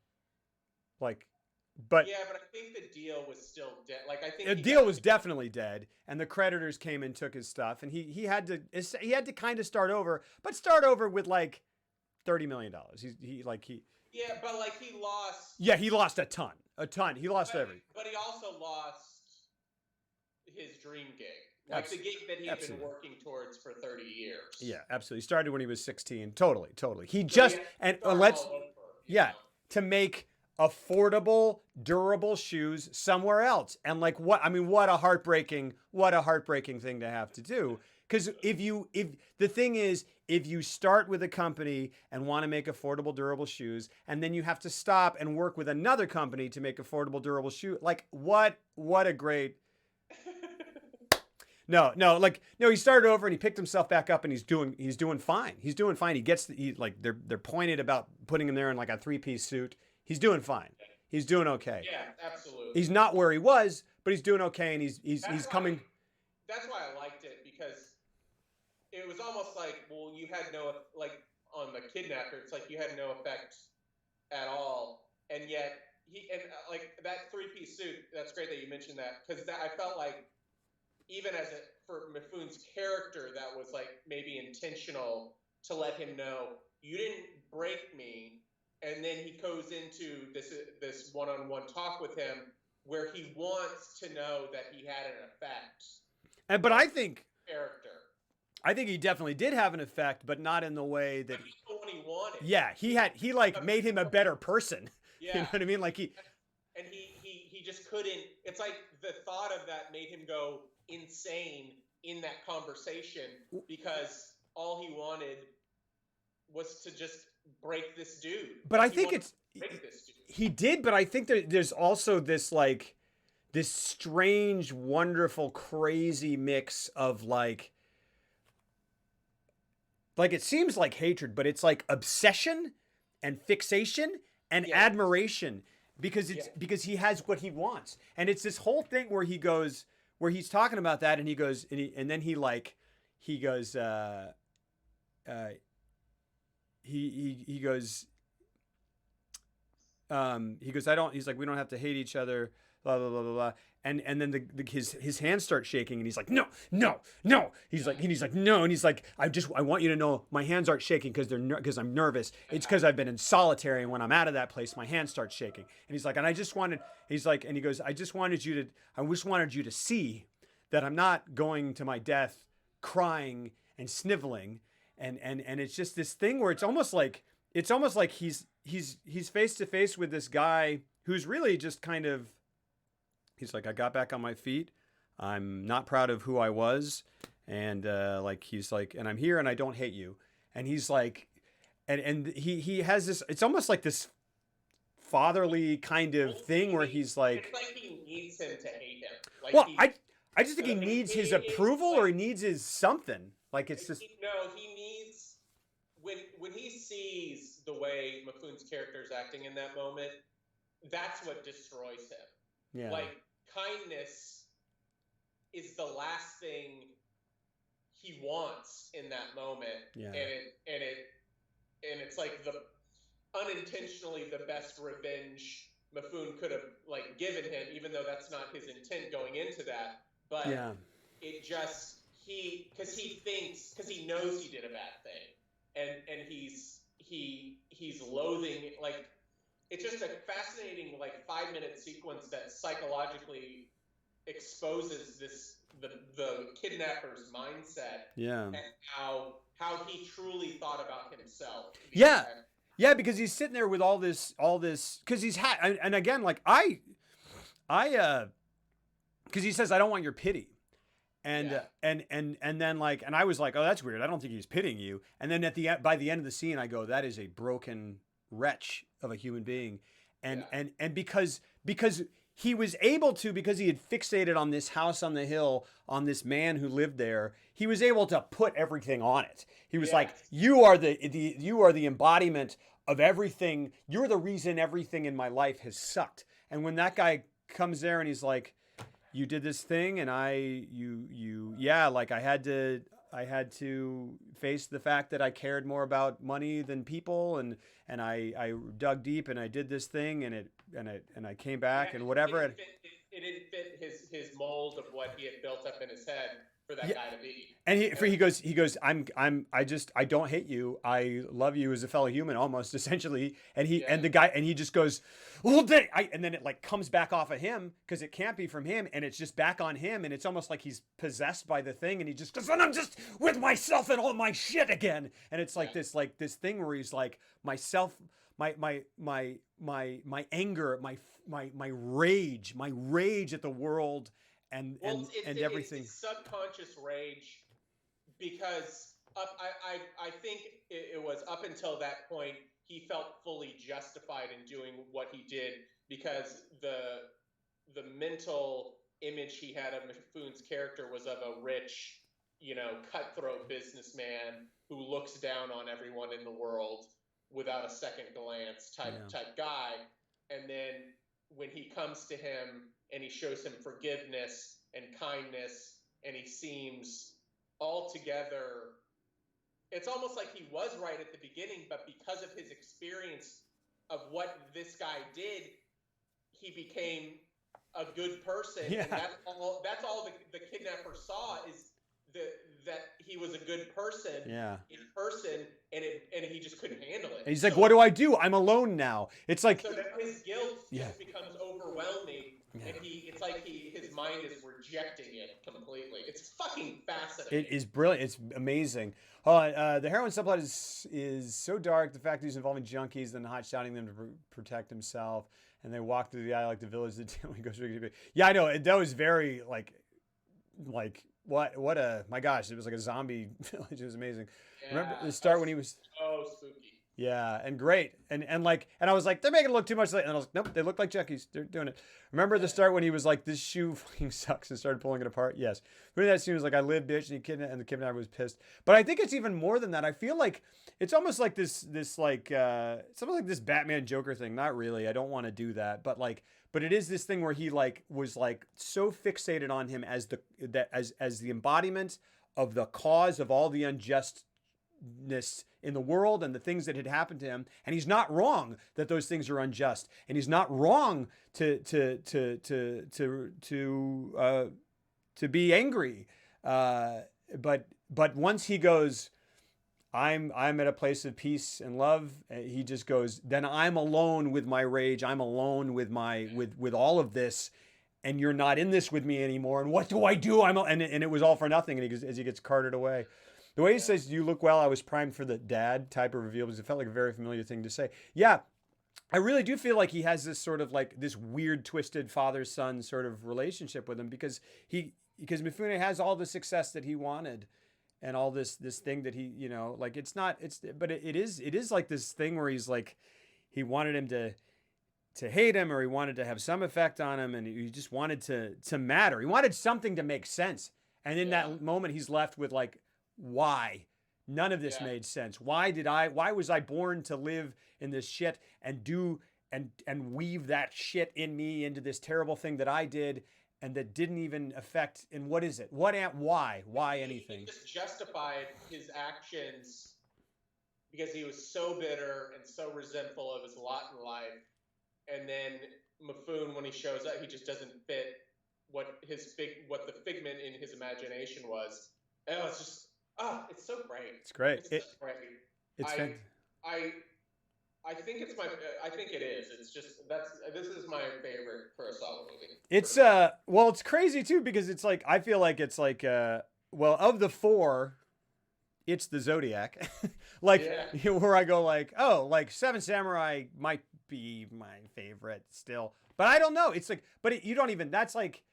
but yeah, but I think the deal was still dead. Like I think the deal was definitely dead, and the creditors came and took his stuff, and he had to kind of start over, but start over with like $30 million. Yeah, but like he lost. Yeah, he lost a ton. He lost everything. But he also lost his dream gig, like the gig that he had been working towards for 30 years. Yeah, absolutely. Started when he was 16. Totally. He just to make affordable, durable shoes somewhere else. And like what a heartbreaking thing to have to do. Because if the thing is, if you start with a company and want to make affordable, durable shoes, and then you have to stop and work with another company to make affordable, durable shoe, like what a great. No, he started over and he picked himself back up and he's doing fine. He's doing fine. They're pointed about putting him there in like a 3-piece suit. He's doing fine. He's doing okay. Yeah, absolutely. He's not where he was, but he's doing okay, and he's coming. That's why I liked it, because it was almost like, well, you had no, like on the kidnapper, it's like you had no effect at all, and yet like that 3-piece suit. That's great that you mentioned that, because I felt like even for Mifune's character, that was like maybe intentional to let him know you didn't break me. And then he goes into this one-on-one talk with him where he wants to know that he had an effect. But I think character. He definitely did have an effect, but not in the way that he wanted. Yeah, he made him a better person. Yeah. You know what I mean? Like he just couldn't. It's like the thought of that made him go insane in that conversation, because all he wanted was to just break this dude. But I think he did, but I think there's also this like this strange, wonderful, crazy mix of like it seems like hatred, but it's like obsession and fixation and admiration, because he has what he wants. And it's this whole thing where he's talking about that, and he goes and then he goes he goes he's like, we don't have to hate each other, blah blah blah blah blah. And then his hands start shaking, and he's like, no. He's like, no, and he's like, I want you to know my hands aren't shaking because I'm nervous. It's because I've been in solitary, and when I'm out of that place, my hands start shaking. And he's like, and he goes, I just wanted you to see that I'm not going to my death crying and sniveling, and it's just this thing where it's almost like he's face to face with this guy who's really just kind of. He's like, I got back on my feet. I'm not proud of who I was. And he's like, and I'm here and I don't hate you. And he's like, and he has this, it's almost like this fatherly kind of thing where he's like. It's like he needs him to hate him. Like well, I just think he needs his approval, or he needs his something. Like it's just. No, he needs, when he sees the way Mifune's character is acting in that moment, that's what destroys him. Yeah. Like, kindness is the last thing he wants in that moment. Yeah. And it's like unintentionally the best revenge Mifune could have like given him, even though that's not his intent going into that. But it just because he knows he did a bad thing, and he's loathing, like. It's just a fascinating, 5-minute sequence that psychologically exposes the kidnapper's mindset. Yeah. And how he truly thought about himself. Yeah. Yeah, because he's sitting there with all this, because he's had, and again, because he says, I don't want your pity. And then and I was like, oh, that's weird. I don't think he's pitying you. And then by the end of the scene, I go, that is a broken wretch of a human being. And because he was able to, because he had fixated on this house on the hill, on this man who lived there, he was able to put everything on it. He was like, you are the embodiment of everything. You're the reason everything in my life has sucked. And when that guy comes there and he's like, you did this thing, and I had to face the fact that I cared more about money than people, and I dug deep and I did this thing, and I came back, and whatever. It didn't fit his mold of what he had built up in his head for that guy to be. And he goes, I don't hate you. I love you as a fellow human, almost, essentially. And he just goes, well, and then it like comes back off of him, because it can't be from him, and it's just back on him, and it's almost like he's possessed by the thing, and he just goes, and I'm just with myself and all my shit again. And it's like this thing where he's like, myself, my anger, my rage at the world, and everything. It's subconscious rage, because I think it was up until that point he felt fully justified in doing what he did, because the mental image he had of Mifune's character was of a rich, cutthroat businessman who looks down on everyone in the world without a second glance type guy. And then when he comes to him and he shows him forgiveness and kindness, and he seems altogether, it's almost like he was right at the beginning, but because of his experience of what this guy did, he became a good person. Yeah. And that's all the kidnapper saw, is that he was a good person in person, and he just couldn't handle it. And he's like, what do I do? I'm alone now. It's like, so that his guilt just becomes overwhelming, and it's like his mind is rejecting it completely. It's fucking fascinating. It is brilliant. It's amazing. The heroine subplot is so dark. The fact that he's involving junkies and hot shotting them to protect himself, and they walk through the eye like the village that he goes. Yeah, I know. That was very like. What a, my gosh, it was like a zombie village. It was amazing. Yeah, remember the start when he was so spooky. Yeah, and great. And I was like, they're making it look too much like, and I was like, nope, they look like junkies. They're doing it. Remember the start when he was like, this shoe fucking sucks, and started pulling it apart? Yes. Remember that scene was like, I live, bitch, and the kidnapper was pissed. But I think it's even more than that. I feel like it's almost like this like it's almost like this Batman Joker thing. Not really. I don't want to do that, but it is this thing where he like was like so fixated on him as the embodiment of the cause of all the unjustness in the world and the things that had happened to him. And he's not wrong that those things are unjust, and he's not wrong to be angry. But once he goes, I'm at a place of peace and love, he just goes, then I'm alone with my rage. I'm alone with with all of this, and you're not in this with me anymore. And what do I do? And it was all for nothing. And he goes, as he gets carted away. The way he says, you look well, I was primed for the dad type of reveal, because it felt like a very familiar thing to say. Yeah, I really do feel like he has this sort of like this weird, twisted father-son sort of relationship with him, because Mifune has all the success that he wanted, and all this thing that he, like, but it is like this thing where he's like, he wanted him to hate him, or he wanted to have some effect on him, and he just wanted to matter. He wanted something to make sense. And in that moment, he's left with like, why? None of this made sense. Why was I born to live in this shit and do and weave that shit in me into this terrible thing that I did, and that didn't even affect, and what is it? Why anything? He just justified his actions because he was so bitter and so resentful of his lot in life. And then Mifune, when he shows up, he just doesn't fit what the figment in his imagination was. And it's just, it's so great. It's great. It's so great. It's fantastic. I think I think it is. It's just, this is my favorite Kurosawa movie. It's it's crazy too, because it's like, I feel like it's like of the four, it's the Zodiac. Where I go like, oh, like Seven Samurai might be my favorite still, but I don't know. It's like, but you don't even, that's like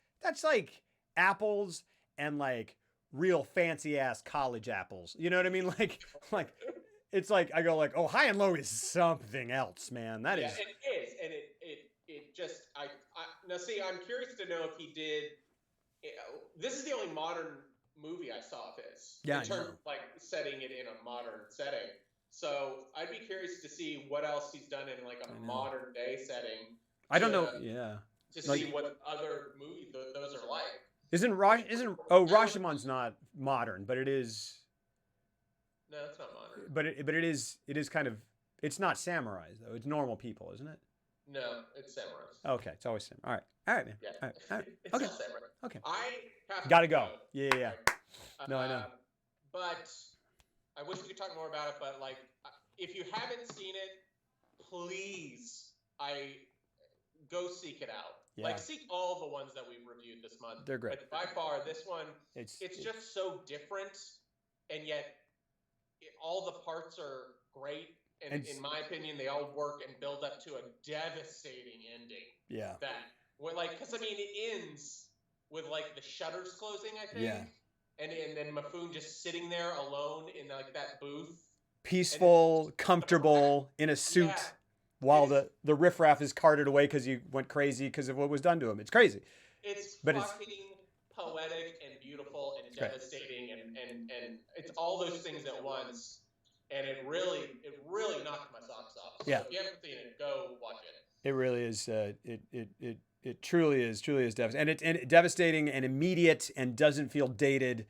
apples and like real fancy ass college apples. You know what I mean? Like it's like, I go like, oh, High and Low is something else, man. That is. It is, and it just, Now, see, I'm curious to know if he did. This is the only modern movie I saw of his. Yeah, in terms of like setting it in a modern setting. So I'd be curious to see what else he's done in like a modern day setting. I don't know. Yeah. To see what other movies those are like. Rashomon's not modern, but it is. No, it's not modern. But it is kind of. It's not samurais though. It's normal people, isn't it? No, it's samurais. Okay, it's always samurai. All right, man. Yeah. All right. It's Okay. all samurai. Okay. I have Gotta go. Yeah. No, I know. But I wish we could talk more about it. But like, if you haven't seen it, please, go seek it out. Yeah. Like, seek all the ones that we've reviewed this month. They're great. But by far, this one, it's just so different, and yet all the parts are great. And in my opinion, they all work and build up to a devastating ending. Yeah. Because I mean, it ends with like the shutters closing, I think. Yeah. And then Mifune just sitting there alone in like that booth. Peaceful, comfortable, in a suit, while the riffraff is carted away because he went crazy because of what was done to him. It's crazy. It's poetic and beautiful and devastating, and it's all those things at once. And it really knocked my socks off. So if you haven't seen it, go watch it. It really is. It truly is devastating, and it's devastating and immediate, and doesn't feel dated,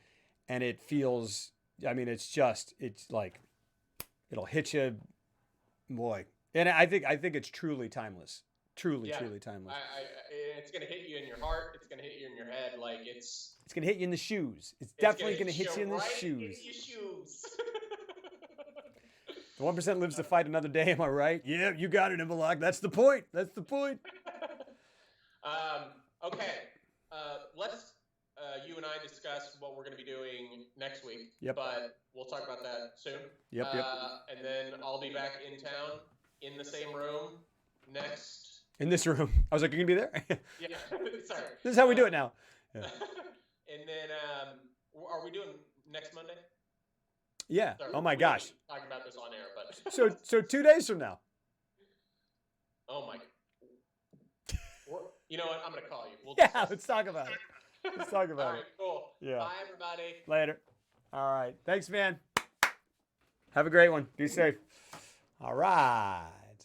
and it feels. I mean, it's like it'll hit you, boy. And I think it's truly timeless. Truly timeless. It's gonna hit you in your heart. It's gonna hit you in your head. Like it's gonna hit you in the shoes. It's definitely gonna hit you in the shoes. In your shoes. The 1% lives to fight another day. Am I right? Yeah, you got it, Imbalak. That's the point. Okay. Let's you and I discuss what we're going to be doing next week. Yep. But we'll talk about that soon. Yep. And then I'll be back in town in the same room next. In this room. I was like, you're going to be there? Yeah. Sorry. This is how we do it now. Yeah. And then are we doing next Monday? Yeah. Sorry, oh my gosh. Talking about this on air, but so 2 days from now. Oh my. You know what? I'm gonna call you. Let's talk about it. Let's talk about All right, cool. Yeah. Bye, everybody. Later. All right. Thanks, man. Have a great one. Be safe. All right.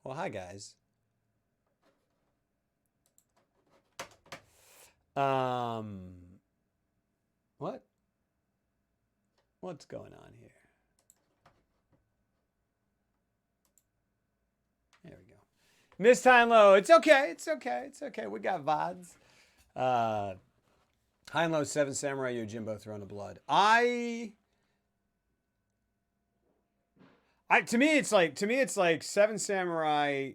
Well, hi guys. What? What's going on here? There we go. Miss Heinlow, it's okay. It's okay. It's okay. We got VODs. Heinlow, Seven Samurai, Yojimbo, Throne of Blood. To me, it's like Seven Samurai.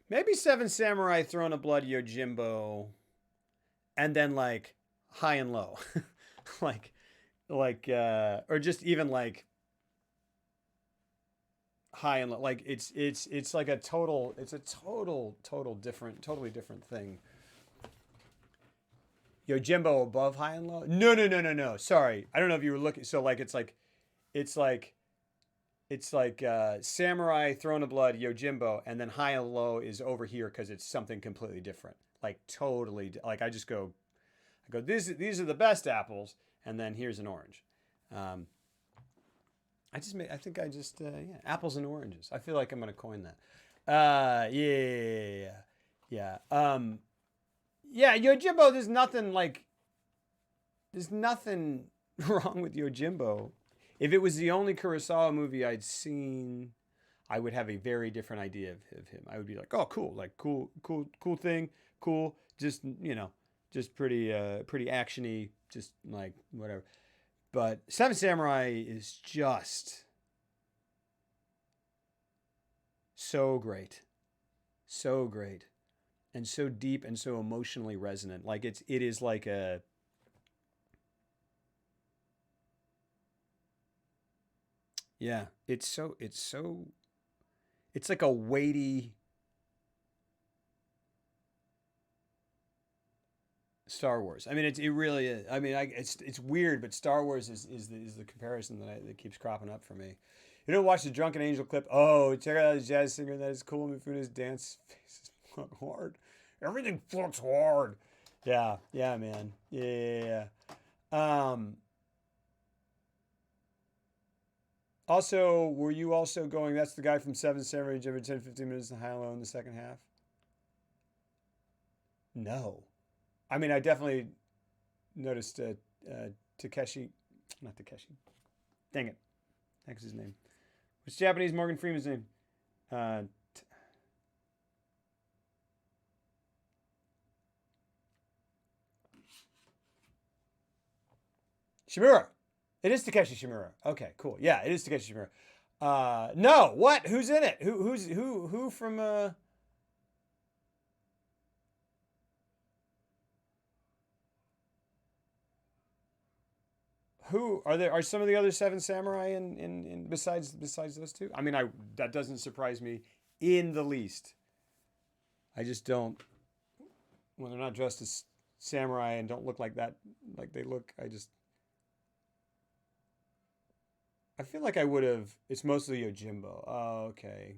Maybe Seven Samurai, Throne of Blood, Yojimbo, and then like High and Low, or just even like High and Low. Like it's like totally different thing. Yojimbo above High and Low? No. Sorry, I don't know if you were looking. So like it's like Samurai, Throne of Blood, Yojimbo, and then High and Low is over here because it's something completely different. Like totally, like I go, these are the best apples, and then here's an orange. Apples and oranges. I feel like I'm gonna coin that. Yeah. Yojimbo. There's nothing wrong with Yojimbo. If it was the only Kurosawa movie I'd seen, I would have a very different idea of him. I would be like, oh, cool, like cool thing, cool, just just pretty actiony, just like whatever. But Seven Samurai is just so great, and so deep and so emotionally resonant. Like it is like a. Yeah, it's like a weighty, Star Wars. I mean, it really is. I mean, it's weird, but Star Wars is the comparison that keeps cropping up for me. You don't watch the Drunken Angel clip. Oh, check out the jazz singer. That is cool. Mifune's dance faces fuck hard. Everything fucks hard. Yeah, man. Yeah. Also, were you also going? That's the guy from Seven Samurai. Every 10, 15 minutes in high-low in the second half. No. I mean, I definitely noticed Takeshi, not Takeshi. Dang it. Heck's his name. What's Japanese Morgan Freeman's name? Shimura. It is Takeshi Shimura. Okay, cool. Yeah, it is Takeshi Shimura. No, what? Who's in it? Who from Who are some of the other Seven Samurai in besides those two? I mean, that doesn't surprise me in the least. I just don't, when they're not dressed as samurai and don't look like that, like they look. I feel like I would have. It's mostly Yojimbo. Oh, okay.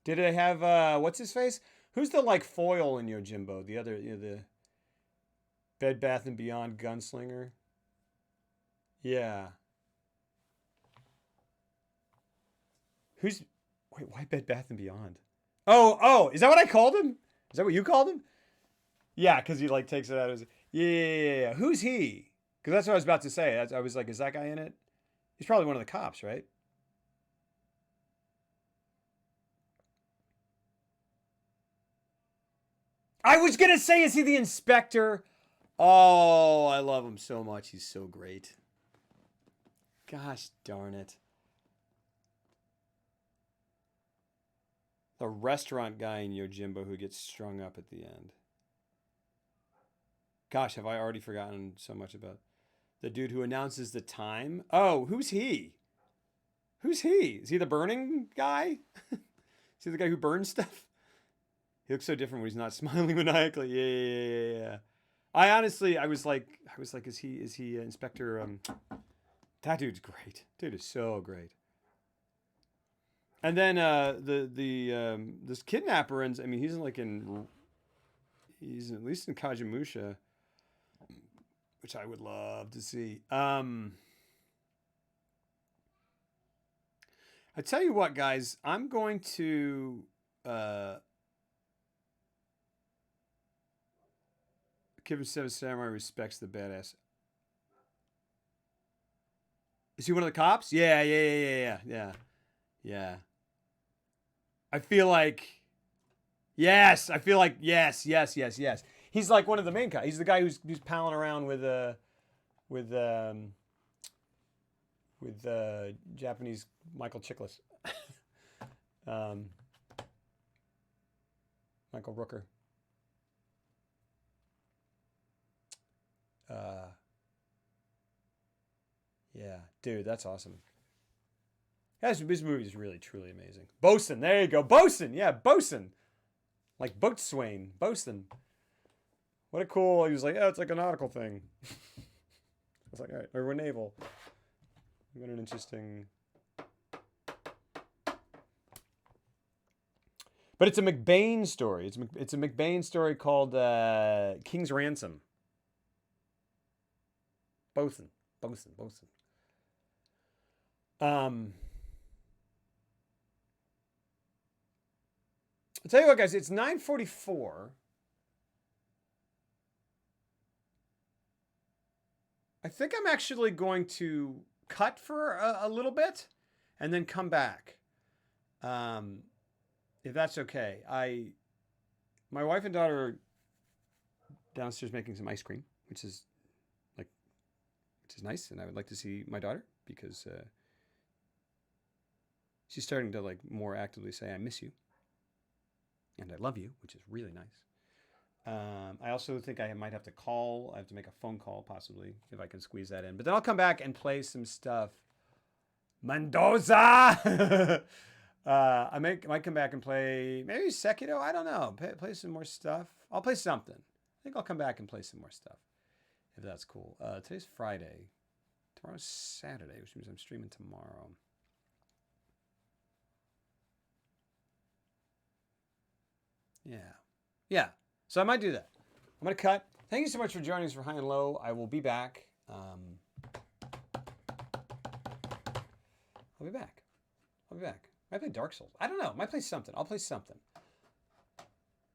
Did it have what's his face? Who's the like foil in Yojimbo? The other, the Bed Bath and Beyond gunslinger. Yeah. Wait, why Bed Bath and Beyond? Oh, is that what I called him? Is that what you called him? Yeah, because he like takes it out as yeah. Who's he? Because that's what I was about to say. I was like, is that guy in it? He's probably one of the cops, right? I was gonna say, is he the inspector? Oh, I love him so much. He's so great. Gosh darn it. The restaurant guy in Yojimbo who gets strung up at the end. Gosh, have I already forgotten so much about the dude who announces the time? Oh, who's he? Who's he? Is he the burning guy? Is he the guy who burns stuff? He looks so different when he's not smiling maniacally. Yeah. I was like, is he Inspector? That dude's great. Dude is so great. And then this kidnapper ends. I mean, he's at least in Kajimusha, which I would love to see. I tell you what, guys, I'm going to Kevin Seven Samurai respects the badass. Is he one of the cops? Yeah. I feel like yes. He's like one of the main guys. He's the guy who's palling around with Japanese Michael Chiklis. Michael Rooker. Yeah, dude, that's awesome. This movie is really, truly amazing. Bosun, there you go. Bosun, yeah, Bosun. Like boatswain, Bosun. What a cool, he was like, it's like a nautical thing. I was like, all right, we're naval. What an interesting... But it's a McBain story. It's a McBain story called King's Ransom. Bosun. I'll tell you what, guys, it's 9:44. I think I'm actually going to cut for a little bit and then come back. If that's okay. My wife and daughter are downstairs making some ice cream, which is nice, and I would like to see my daughter because she's starting to like more actively say I miss you and I love you, which is really nice. I also think I might have to call. I have to make a phone call possibly if I can squeeze that in. But then I'll come back and play some stuff. Mendoza. I might come back and play maybe Sekiro. I don't know. Play some more stuff. I'll play something. I think I'll come back and play some more stuff if that's cool. Today's Friday. Tomorrow's Saturday, which means I'm streaming tomorrow. Yeah. So I might do that. I'm gonna cut. Thank you so much for joining us for High and Low. I will be back. I'll be back. Might play Dark Souls. I don't know. Might play something. I'll play something.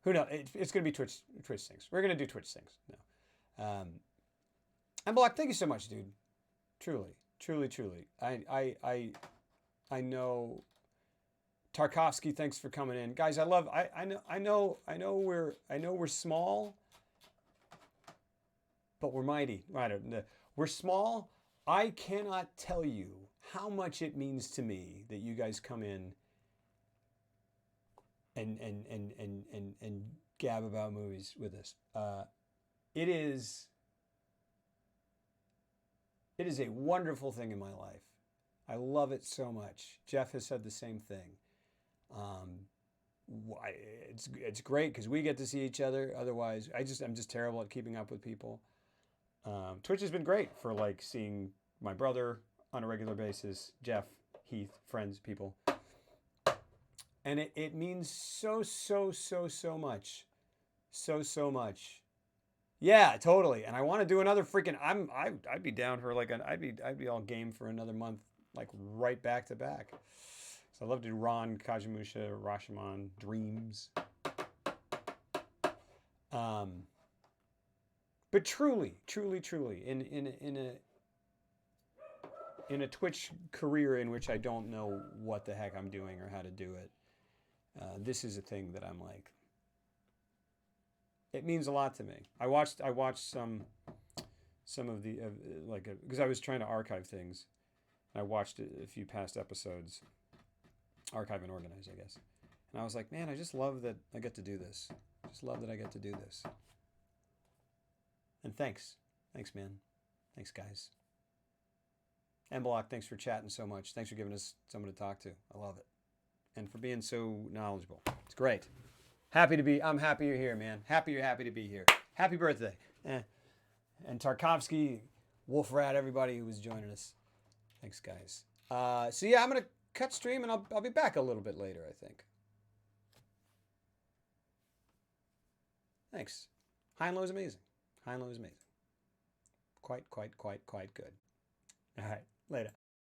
Who knows? It's gonna be Twitch things. We're gonna do Twitch things. No. And Block, thank you so much, dude. Truly. I know. Tarkovsky, thanks for coming in, guys. I know we're small, but we're mighty. Right? We're small. I cannot tell you how much it means to me that you guys come in and gab about movies with us. It is a wonderful thing in my life. I love it so much. Jeff has said the same thing. It's great because we get to see each other. Otherwise, I'm just terrible at keeping up with people. Twitch has been great for like seeing my brother on a regular basis, Jeff, Heath, friends, people, and it means so much, so much. Yeah, totally. And I want to do another freaking. I'd be down for like I'd be all game for another month, like right back to back. So I love to do Ron Kajimusha, Rashomon, Dreams. But truly, in a Twitch career in which I don't know what the heck I'm doing or how to do it, this is a thing that I'm like. It means a lot to me. I watched some of the because I was trying to archive things. I watched a few past episodes, archive and organize, I guess. And I was like, man, I just love that I get to do this. Just love that I get to do this. And thanks, man. Thanks, guys. And Block, thanks for chatting so much. Thanks for giving us someone to talk to. I love it. And for being so knowledgeable. It's great. I'm happy you're here, man. You're happy to be here. Happy birthday. And Tarkovsky, Wolf Rat, everybody who was joining us. Thanks, guys. So yeah, I'm going to cut stream and I'll be back a little bit later, I think. Thanks. High and Low is amazing. Quite good. All right, later.